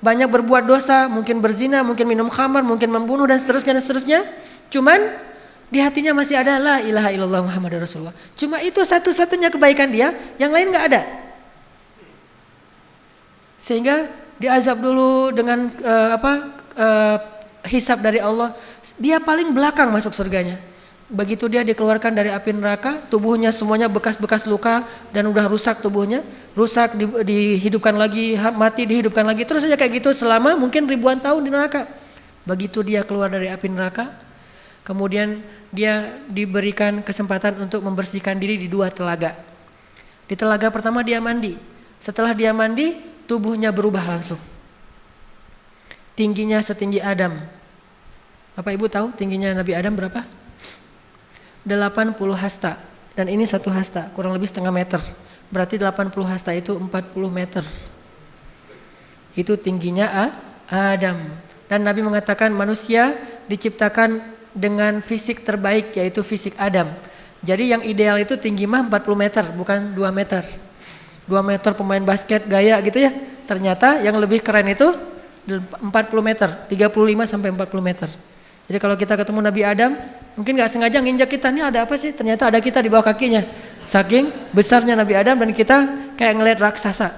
[SPEAKER 1] banyak berbuat dosa, mungkin berzina, mungkin minum khamar, mungkin membunuh dan seterusnya. Cuman di hatinya masih ada la ilaha illallah muhammadar rasulullah. Cuma itu satu-satunya kebaikan dia, yang lain enggak ada. Sehingga diazab dulu dengan hisab dari Allah. Dia paling belakang masuk surganya. Begitu dia dikeluarkan dari api neraka, tubuhnya semuanya bekas-bekas luka dan udah rusak tubuhnya, rusak dihidupkan lagi, mati dihidupkan lagi, terus saja kayak gitu selama mungkin ribuan tahun di neraka. Begitu dia keluar dari api neraka, kemudian dia diberikan kesempatan untuk membersihkan diri di 2 telaga. Di telaga pertama dia mandi. Setelah dia mandi, tubuhnya berubah langsung. Tingginya setinggi Adam. Bapak Ibu tahu tingginya Nabi Adam berapa? 80 hasta. Dan ini 1 hasta, kurang lebih setengah meter. Berarti 80 hasta itu 40 meter. Itu tingginya Adam. Dan Nabi mengatakan manusia diciptakan dengan fisik terbaik, yaitu fisik Adam. Jadi yang ideal itu tinggi mah 40 meter, bukan 2 meter. 2 meter pemain basket gaya gitu ya. Ternyata yang lebih keren itu 40 meter, 35 sampai 40 meter. Jadi kalau kita ketemu Nabi Adam, mungkin gak sengaja nginjak kita, nih ada apa sih? Ternyata ada kita di bawah kakinya. Saking besarnya Nabi Adam dan kita kayak ngelihat raksasa.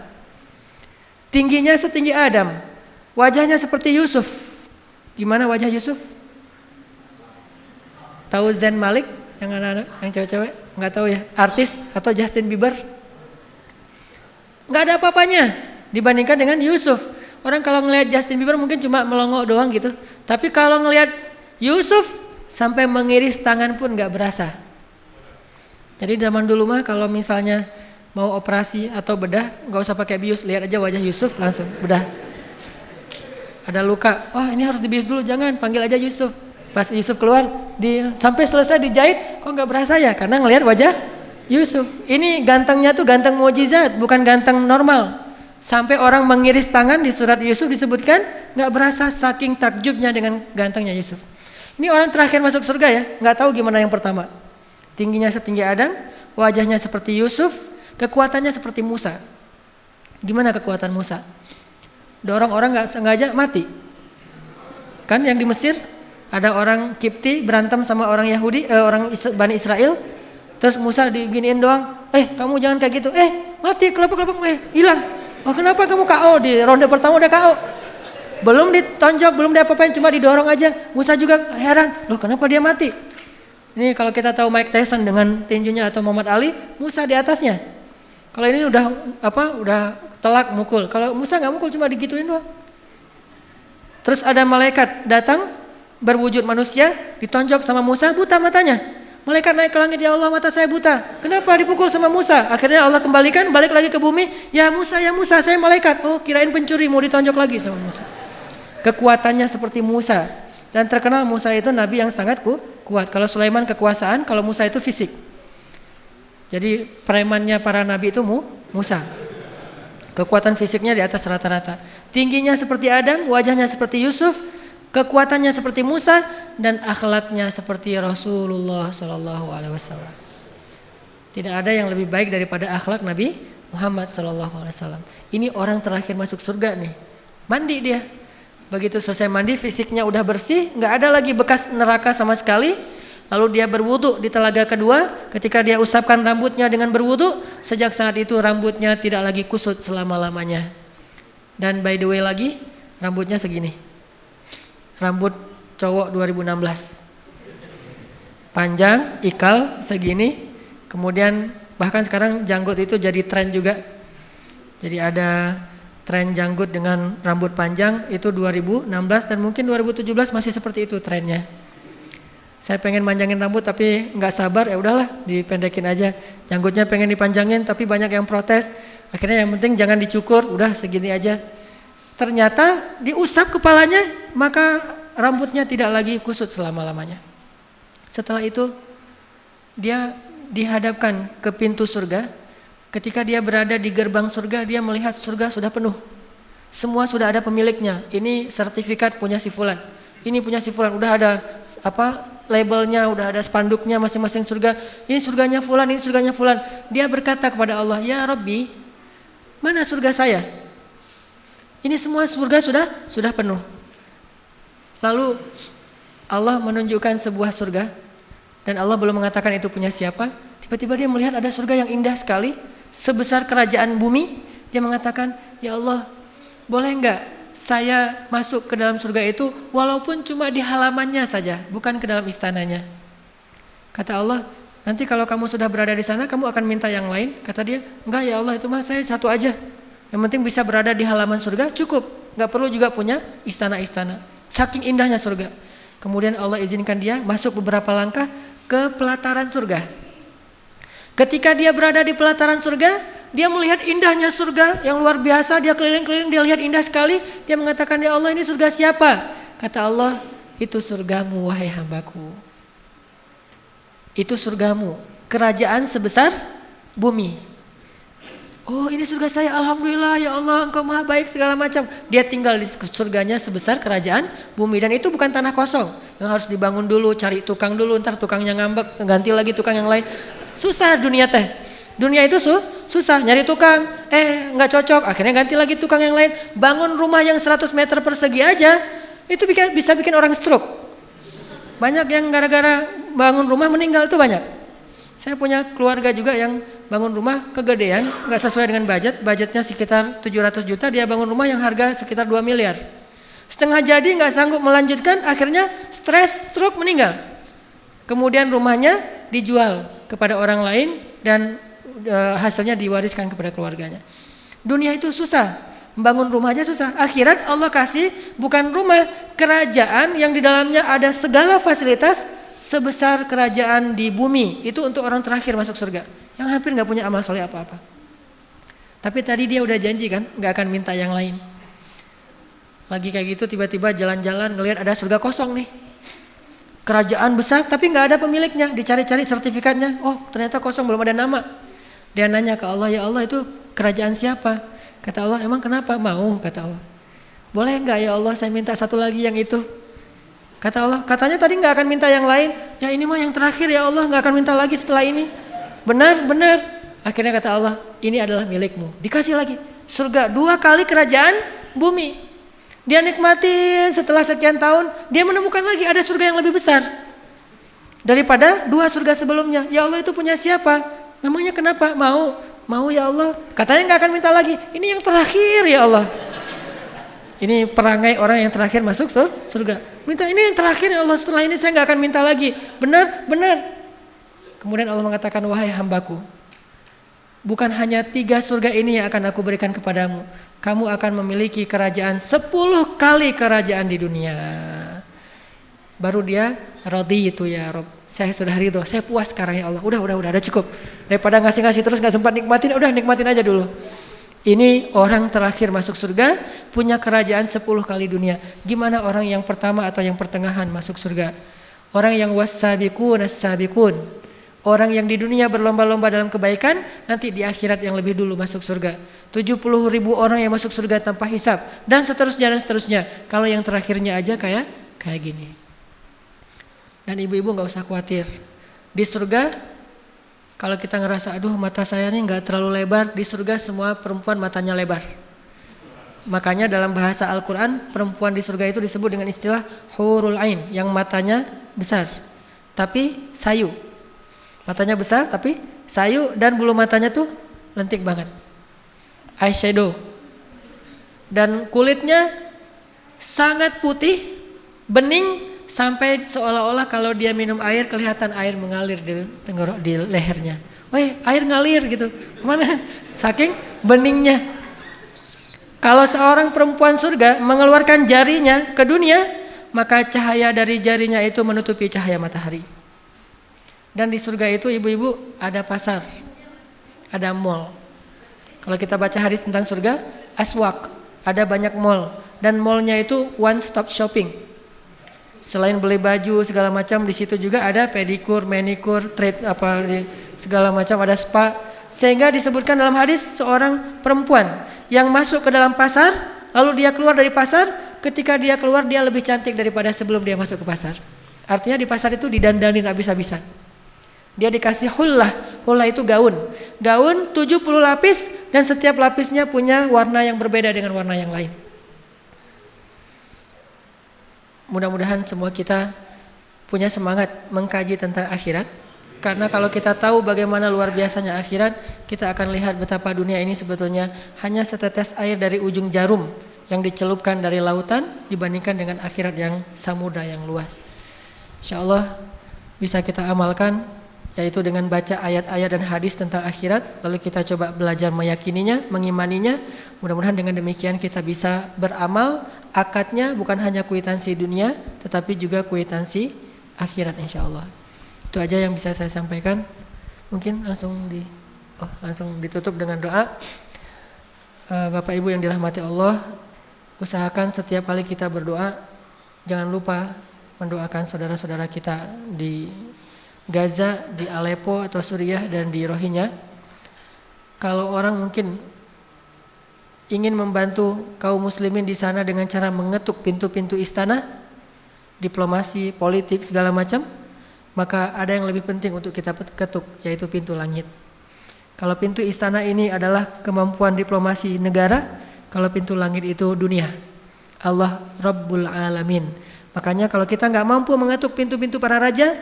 [SPEAKER 1] Tingginya setinggi Adam, wajahnya seperti Yusuf. Gimana wajah Yusuf? Tahu Zayn Malik yang anak-anak, yang cewek-cewek? Nggak tahu ya, artis atau Justin Bieber? Nggak ada apa-apanya dibandingkan dengan Yusuf. Orang kalau ngelihat Justin Bieber mungkin cuma melongo doang gitu. Tapi kalau ngelihat Yusuf sampai mengiris tangan pun nggak berasa. Jadi zaman dulu mah kalau misalnya mau operasi atau bedah nggak usah pakai bius, lihat aja wajah Yusuf langsung bedah. Ada luka, wah ini harus dibius dulu, jangan, panggil aja Yusuf. Pas Yusuf keluar, sampai selesai dijahit, kok nggak berasa ya? Karena ngelihat wajah Yusuf. Ini gantengnya tuh ganteng mukjizat, bukan ganteng normal. Sampai orang mengiris tangan di surat Yusuf disebutkan nggak berasa saking takjubnya dengan gantengnya Yusuf. Ini orang terakhir masuk surga ya, nggak tahu gimana yang pertama. Tingginya setinggi Adam, wajahnya seperti Yusuf, kekuatannya seperti Musa. Gimana kekuatan Musa? Dorong orang nggak sengaja mati. Kan yang di Mesir ada orang Kipti berantem sama orang Yahudi, orang Bani Israel. Terus Musa diginiin doang, kamu jangan kayak gitu, mati kelopak-kelopak, hilang. Oh kenapa kamu KO? Di ronde pertama udah KO. Belum ditonjok, belum diapa-apain, cuma didorong aja. Musa juga heran, loh kenapa dia mati? Ini kalau kita tahu Mike Tyson dengan tinjunya atau Muhammad Ali, Musa di atasnya. Kalau ini udah telak mukul. Kalau Musa nggak mukul, cuma digituin doang. Terus ada malaikat datang berwujud manusia, ditonjok sama Musa, buta matanya. Malaikat naik ke langit, ya Allah mata saya buta. Kenapa dipukul sama Musa? Akhirnya Allah kembalikan, balik lagi ke bumi. Ya Musa, saya malaikat. Oh kirain pencuri, mau ditonjok lagi sama Musa. Kekuatannya seperti Musa. Dan terkenal Musa itu nabi yang sangat kuat. Kalau Sulaiman kekuasaan, kalau Musa itu fisik. Jadi premannya para nabi itu Musa. Kekuatan fisiknya di atas rata-rata. Tingginya seperti Adam, wajahnya seperti Yusuf. Kekuatannya seperti Musa dan akhlaknya seperti Rasulullah Sallallahu Alaihi Wasallam. Tidak ada yang lebih baik daripada akhlak Nabi Muhammad Sallallahu Alaihi Wasallam. Ini orang terakhir masuk surga nih. Mandi dia. Begitu selesai mandi, fisiknya udah bersih, nggak ada lagi bekas neraka sama sekali. Lalu dia berwudu di telaga kedua. Ketika dia usapkan rambutnya dengan berwudu, sejak saat itu rambutnya tidak lagi kusut selama-lamanya. Dan by the way lagi, rambutnya segini. Rambut cowok 2016. Panjang, ikal segini, kemudian bahkan sekarang janggut itu jadi tren juga. Jadi ada tren janggut dengan rambut panjang itu 2016 dan mungkin 2017 masih seperti itu trennya. Saya pengen manjangin rambut tapi nggak sabar, ya udahlah dipendekin aja. Janggutnya pengen dipanjangin tapi banyak yang protes. Akhirnya yang penting jangan dicukur, udah segini aja. Ternyata diusap kepalanya maka rambutnya tidak lagi kusut selama-lamanya. Setelah itu dia dihadapkan ke pintu surga. Ketika dia berada di gerbang surga, dia melihat surga sudah penuh. Semua sudah ada pemiliknya. Ini sertifikat punya si fulan. Ini punya si fulan. Udah ada labelnya, udah ada spanduknya masing-masing surga. Ini surganya fulan, ini surganya fulan. Dia berkata kepada Allah, "Ya Rabbi, mana surga saya? Ini semua surga sudah penuh." Lalu Allah menunjukkan sebuah surga dan Allah belum mengatakan itu punya siapa. Tiba-tiba dia melihat ada surga yang indah sekali, sebesar kerajaan bumi. Dia mengatakan, "Ya Allah, boleh enggak saya masuk ke dalam surga itu walaupun cuma di halamannya saja, bukan ke dalam istananya?" Kata Allah, "Nanti kalau kamu sudah berada di sana, kamu akan minta yang lain?" Kata dia, "Enggak ya Allah, itu mah saya satu aja. Yang penting bisa berada di halaman surga cukup, enggak perlu juga punya istana-istana." Saking indahnya surga. Kemudian Allah izinkan dia masuk beberapa langkah ke pelataran surga. Ketika dia berada di pelataran surga, dia melihat indahnya surga yang luar biasa. Dia keliling-keliling, dia lihat indah sekali. Dia mengatakan, "Ya Allah, ini surga siapa?" Kata Allah, "Itu surgamu wahai hambaku. Itu surgamu, kerajaan sebesar bumi." "Oh, ini surga saya, alhamdulillah ya Allah, engkau maha baik segala macam." Dia tinggal di surganya sebesar kerajaan bumi. Dan itu bukan tanah kosong yang harus dibangun dulu, cari tukang dulu, ntar tukangnya ngambek, ganti lagi tukang yang lain. Susah dunia teh. Dunia itu susah, nyari tukang, nggak cocok, akhirnya ganti lagi tukang yang lain. Bangun rumah yang 100 meter persegi aja, itu bisa bikin orang stroke. Banyak yang gara-gara bangun rumah meninggal itu banyak. Saya punya keluarga juga yang bangun rumah kegedean, nggak sesuai dengan budgetnya sekitar 700 juta, dia bangun rumah yang harga sekitar 2 miliar. Setengah jadi nggak sanggup melanjutkan, akhirnya stres, stroke, meninggal. Kemudian rumahnya dijual kepada orang lain dan hasilnya diwariskan kepada keluarganya. Dunia itu susah, membangun rumah aja susah. Akhirat Allah kasih bukan rumah, kerajaan yang di dalamnya ada segala fasilitas sebesar kerajaan di bumi. Itu untuk orang terakhir masuk surga, yang hampir gak punya amal soleh apa-apa. Tapi tadi dia udah janji kan, gak akan minta yang lain. Lagi kayak gitu tiba-tiba jalan-jalan ngelihat ada surga kosong nih. Kerajaan besar tapi gak ada pemiliknya, dicari-cari sertifikatnya. Oh, ternyata kosong, belum ada nama. Dia nanya ke Allah, "Ya Allah, itu kerajaan siapa?" Kata Allah, "Emang kenapa? Mau?" Kata Allah. "Boleh gak ya Allah, saya minta satu lagi yang itu." Kata Allah, "Katanya tadi gak akan minta yang lain." "Ya ini mah yang terakhir ya Allah, gak akan minta lagi setelah ini." Benar. Akhirnya kata Allah, "Ini adalah milikmu." Dikasih lagi surga 2 kali kerajaan bumi. Dia nikmati, setelah sekian tahun dia menemukan lagi ada surga yang lebih besar daripada 2 surga sebelumnya. "Ya Allah, itu punya siapa?" "Memangnya kenapa?" Mau ya Allah. Katanya gak akan minta lagi. "Ini yang terakhir ya Allah." Ini perangai orang yang terakhir masuk surga. Minta ini yang terakhir ya Allah, setelah ini saya gak akan minta lagi. Benar. Kemudian Allah mengatakan, "Wahai hambaku, bukan hanya 3 surga ini yang akan aku berikan kepadamu. Kamu akan memiliki kerajaan 10 kali kerajaan di dunia." Baru dia radhi itu, "Ya Rob, saya sudah ridho, saya puas sekarang ya Allah. Udah cukup. Daripada ngasih terus gak sempat nikmatin, udah nikmatin aja dulu." Ini orang terakhir masuk surga, punya kerajaan 10 kali dunia. Gimana orang yang pertama atau yang pertengahan masuk surga? Orang yang was-sabiqun as-sabiqun. Orang yang di dunia berlomba-lomba dalam kebaikan, nanti di akhirat yang lebih dulu masuk surga. 70.000 orang yang masuk surga tanpa hisab, dan seterusnya. Kalau yang terakhirnya aja kayak gini. Dan ibu-ibu gak usah khawatir. Di surga, kalau kita ngerasa, aduh mata saya nih gak terlalu lebar, di surga semua perempuan matanya lebar. Makanya dalam bahasa Al-Quran, perempuan di surga itu disebut dengan istilah hurul ain, yang matanya besar, tapi sayu. Matanya besar tapi sayu, dan bulu matanya tuh lentik banget. Eyeshadow. Dan kulitnya sangat putih, bening, sampai seolah-olah kalau dia minum air kelihatan air mengalir di lehernya. Woi, air ngalir gitu. Mana? Saking beningnya. Kalau seorang perempuan surga mengeluarkan jarinya ke dunia, maka cahaya dari jarinya itu menutupi cahaya matahari. Dan di surga itu ibu-ibu ada pasar, ada mall. Kalau kita baca hadis tentang surga, aswak, ada banyak mall. Dan mallnya itu one stop shopping. Selain beli baju segala macam, di situ juga ada pedikur, manikur, segala macam, ada spa. Sehingga disebutkan dalam hadis seorang perempuan yang masuk ke dalam pasar, lalu dia keluar dari pasar, ketika dia keluar dia lebih cantik daripada sebelum dia masuk ke pasar. Artinya di pasar itu didandanin habis-habisan. Dia dikasih hullah itu gaun 70 lapis dan setiap lapisnya punya warna yang berbeda dengan warna yang lain. Mudah-mudahan semua kita punya semangat mengkaji tentang akhirat. Karena kalau kita tahu bagaimana luar biasanya akhirat, kita akan lihat betapa dunia ini sebetulnya hanya setetes air dari ujung jarum yang dicelupkan dari lautan dibandingkan dengan akhirat yang samudra yang luas. Insyaallah bisa kita amalkan, yaitu dengan baca ayat-ayat dan hadis tentang akhirat, lalu kita coba belajar meyakininya, mengimaninya. Mudah-mudahan dengan demikian kita bisa beramal, akadnya bukan hanya kwitansi dunia, tetapi juga kwitansi akhirat insyaallah. Itu aja yang bisa saya sampaikan. Mungkin langsung ditutup dengan doa. Bapak Ibu yang dirahmati Allah, usahakan setiap kali kita berdoa, jangan lupa mendoakan saudara-saudara kita di Gaza, di Aleppo atau Suriah dan di Rohingya. Kalau orang mungkin ingin membantu kaum muslimin di sana dengan cara mengetuk pintu-pintu istana, diplomasi, politik segala macam, maka ada yang lebih penting untuk kita ketuk, yaitu pintu langit. Kalau pintu istana ini adalah kemampuan diplomasi negara, kalau pintu langit itu dunia. Allah Rabbul Alamin. Makanya kalau kita nggak mampu mengetuk pintu-pintu para raja,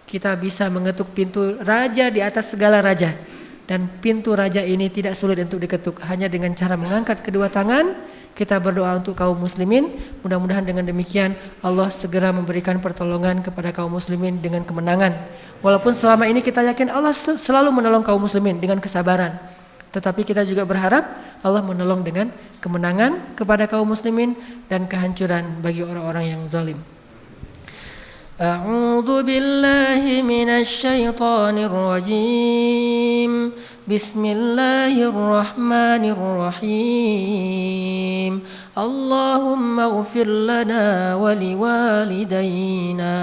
[SPEAKER 1] kita bisa mengetuk pintu raja di atas segala raja. Dan pintu raja ini tidak sulit untuk diketuk, hanya dengan cara mengangkat kedua tangan, kita berdoa untuk kaum muslimin. Mudah-mudahan dengan demikian Allah segera memberikan pertolongan kepada kaum muslimin dengan kemenangan. Walaupun selama ini kita yakin Allah selalu menolong kaum muslimin dengan kesabaran, tetapi kita juga berharap Allah menolong dengan kemenangan kepada kaum muslimin dan kehancuran bagi orang-orang yang zalim. A'udzu billahi minasy syaithanir rajim. Bismillahirrahmanirrahim. Allahumma ighfir lana wa liwalidayna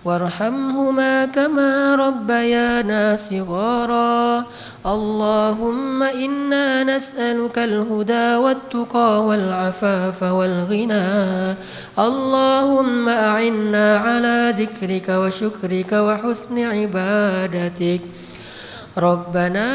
[SPEAKER 1] warhamhuma kama rabbayana shighara. Allahumma inna nas'aluka al-huda wat-tuqa wal-'afafa wal-ghina. Allahumma a'inna ala dzikrika wa syukrika wa husni ibadatik. Rabbana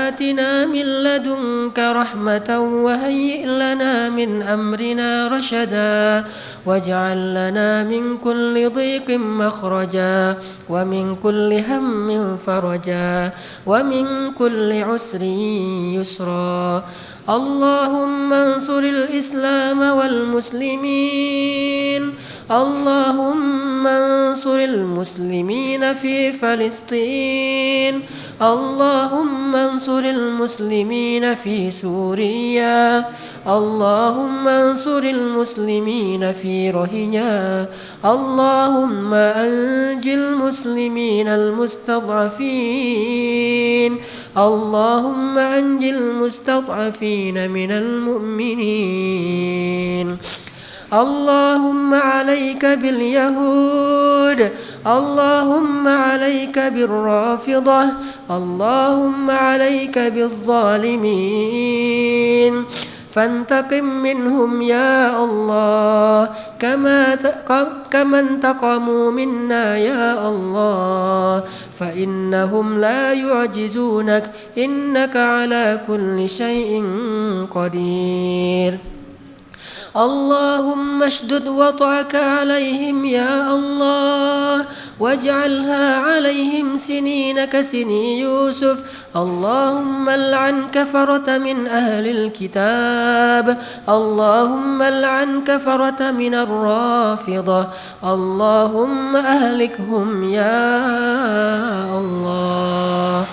[SPEAKER 1] atina min ladunka rahmatan wa hayyi' lana min amrina rashada waj'al lana min kulli dhiqin makhraja wa min kulli hammin faraja wa min kulli usrin yusra. Allahumma ansuril Islam wal muslimin. Allahumma ansuril muslimina fi Palestin. Allahumma ansuril muslimina fi Suriah. Allahumma ansuril muslimina fi Rohingya. Allahumma anjil muslimina al-mustad'afin. Allahumma anjil mustad'afina minal mu'minin. Allahumma alayka bil yahud. Allahumma alayka bir rafidah. Allahumma alayka bil zalimin. فانتقم منهم يا الله كما انتقموا منا يا الله فإنهم لا يعجزونك إنك على كل شيء قدير. اللهم اشدد وطأك عليهم يا الله واجعلها عليهم سنين كسني يوسف اللهم العن كفرة من أهل الكتاب اللهم العن كفرة من الرافضة اللهم أهلكهم يا الله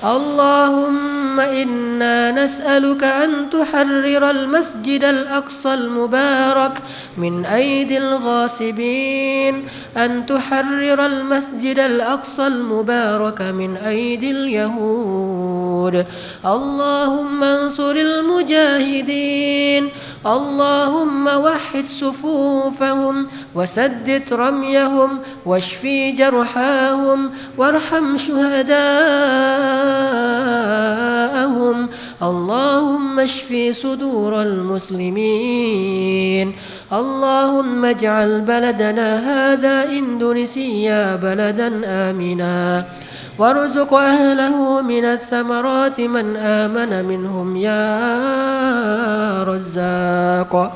[SPEAKER 1] اللهم إنا نسألك أن تحرر المسجد الأقصى المبارك من أيدي الغاصبين أن تحرر المسجد الأقصى المبارك من أيدي اليهود اللهم انصر المجاهدين اللهم وحد صفوفهم وسدد رميهم واشفي جرحاهم وارحم شهداءهم اللهم اشفي صدور المسلمين اللهم اجعل بلدنا هذا إندونيسيا بلدا آمنا وارزق أهله من الثمرات من آمن منهم يا رزاق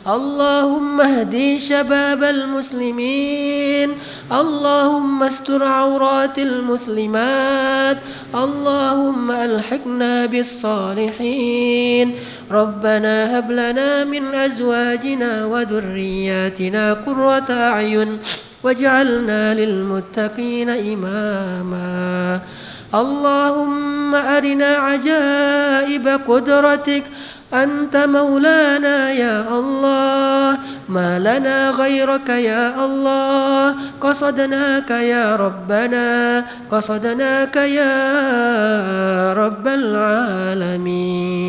[SPEAKER 1] اللهم اهدي شباب المسلمين اللهم استر عورات المسلمات اللهم ألحقنا بالصالحين ربنا هب لنا من أزواجنا وذرياتنا قرة أعين واجعلنا للمتقين إماما اللهم أرنا عجائب قدرتك أنت مولانا يا الله ما لنا غيرك يا الله قصدناك يا ربنا قصدناك يا رب العالمين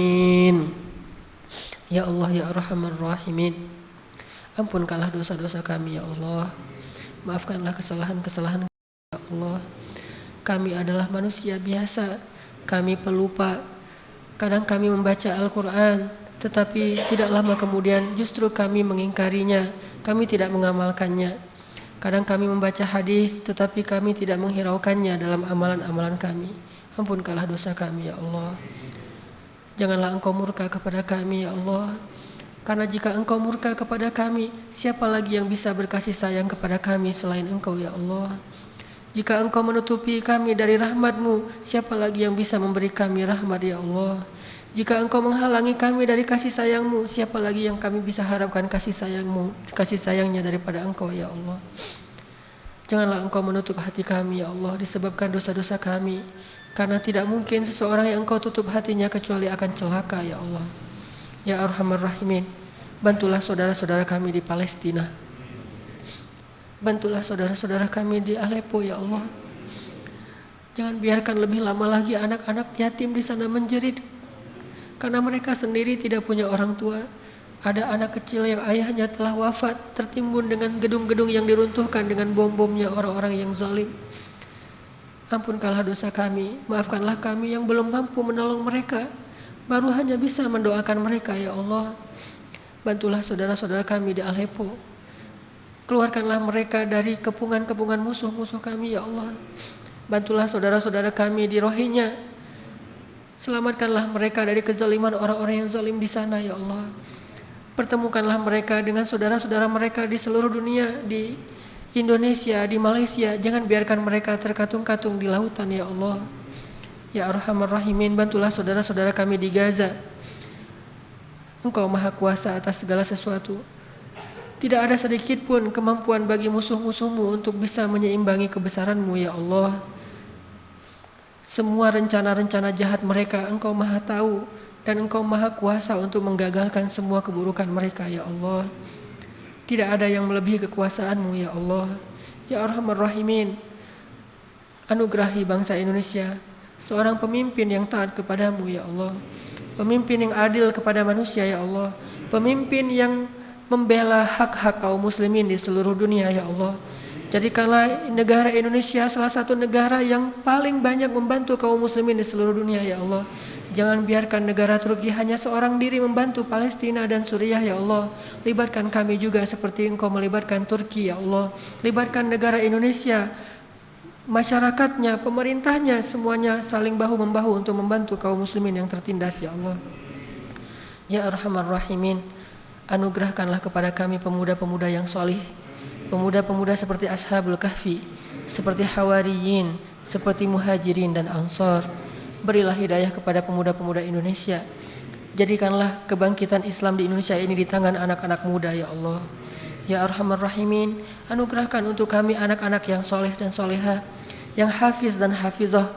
[SPEAKER 1] Ya Allah ya Arhamar Rahimin, ampunkanlah dosa-dosa kami ya Allah, maafkanlah kesalahan-kesalahan ya Allah. Kami adalah manusia biasa, kami pelupa. Kadang kami membaca Al-Quran, tetapi tidak lama kemudian justru kami mengingkarinya, kami tidak mengamalkannya. Kadang kami membaca hadis, tetapi kami tidak menghiraukannya dalam amalan-amalan kami. Ampunkanlah dosa kami ya Allah. Janganlah Engkau murka kepada kami ya Allah. Karena jika Engkau murka kepada kami, siapa lagi yang bisa berkasih sayang kepada kami selain Engkau ya Allah. Jika Engkau menutupi kami dari rahmat-Mu, siapa lagi yang bisa memberi kami rahmat ya Allah. Jika Engkau menghalangi kami dari kasih sayang-Mu, siapa lagi yang kami bisa harapkan kasih sayang-Mu, kasih sayangnya daripada Engkau ya Allah. Janganlah Engkau menutup hati kami ya Allah disebabkan dosa-dosa kami, karena tidak mungkin seseorang yang Engkau tutup hatinya kecuali akan celaka ya Allah. Ya Arhamar Rahimin, bantulah saudara-saudara kami di Palestina. Bantulah saudara-saudara kami di Aleppo ya Allah. Jangan biarkan lebih lama lagi anak-anak yatim di sana menjerit karena mereka sendiri tidak punya orang tua. Ada anak kecil yang ayahnya telah wafat tertimbun dengan gedung-gedung yang diruntuhkan dengan bom-bomnya orang-orang yang zalim. Ampunkanlah dosa kami, maafkanlah kami yang belum mampu menolong mereka, baru hanya bisa mendoakan mereka ya Allah. Bantulah saudara-saudara kami di Aleppo. Keluarkanlah mereka dari kepungan-kepungan musuh-musuh kami ya Allah. Bantulah saudara-saudara kami di Rohingya. Selamatkanlah mereka dari kezaliman orang-orang yang zalim di sana ya Allah. Pertemukanlah mereka dengan saudara-saudara mereka di seluruh dunia, di Indonesia, di Malaysia. Jangan biarkan mereka terkatung-katung di lautan ya Allah. Ya Arhamar Rahimin, bantulah saudara-saudara kami di Gaza. Engkau Maha Kuasa atas segala sesuatu. Tidak ada sedikit pun kemampuan bagi musuh-musuhmu untuk bisa menyeimbangi kebesaranmu ya Allah. Semua rencana-rencana jahat mereka Engkau Maha tahu dan Engkau Maha Kuasa untuk menggagalkan semua keburukan mereka ya Allah. Tidak ada yang melebihi kekuasaanmu ya Allah. Ya Arhamar Rahimin, anugerahi bangsa Indonesia seorang pemimpin yang taat kepadamu ya Allah. Pemimpin yang adil kepada manusia ya Allah. Pemimpin yang membela hak-hak kaum muslimin di seluruh dunia ya Allah. Jadikanlah negara Indonesia salah satu negara yang paling banyak membantu kaum muslimin di seluruh dunia ya Allah. Jangan biarkan negara Turki hanya seorang diri membantu Palestina dan Suriah ya Allah. Libatkan kami juga seperti Engkau melibatkan Turki ya Allah. Libatkan negara Indonesia, masyarakatnya, pemerintahnya, semuanya saling bahu-membahu untuk membantu kaum muslimin yang tertindas ya Allah. Ya Arhamar Rahimin, anugerahkanlah kepada kami pemuda-pemuda yang solih, pemuda-pemuda seperti Ashabul Kahfi, seperti Hawariyin, seperti Muhajirin dan Ansor. Berilah hidayah kepada pemuda-pemuda Indonesia. Jadikanlah kebangkitan Islam di Indonesia ini di tangan anak-anak muda, ya Allah. Ya Arhamar Rahimin, anugerahkan untuk kami anak-anak yang soleh dan soleha, yang hafiz dan hafizah,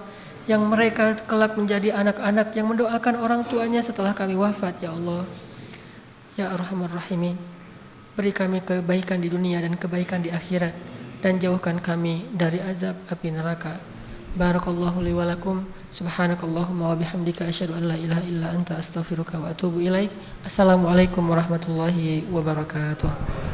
[SPEAKER 1] yang mereka kelak menjadi anak-anak yang mendoakan orang tuanya setelah kami wafat, ya Allah. Ya Arhamar Rahimin, beri kami kebaikan di dunia dan kebaikan di akhirat, dan jauhkan kami dari azab api neraka. Barakallahu li wa lakum. Subhanakallahumma wa bihamdika asyhadu an la ilaha illa anta astaghfiruka wa atubu ilaik. Assalamualaikum warahmatullahi wabarakatuh.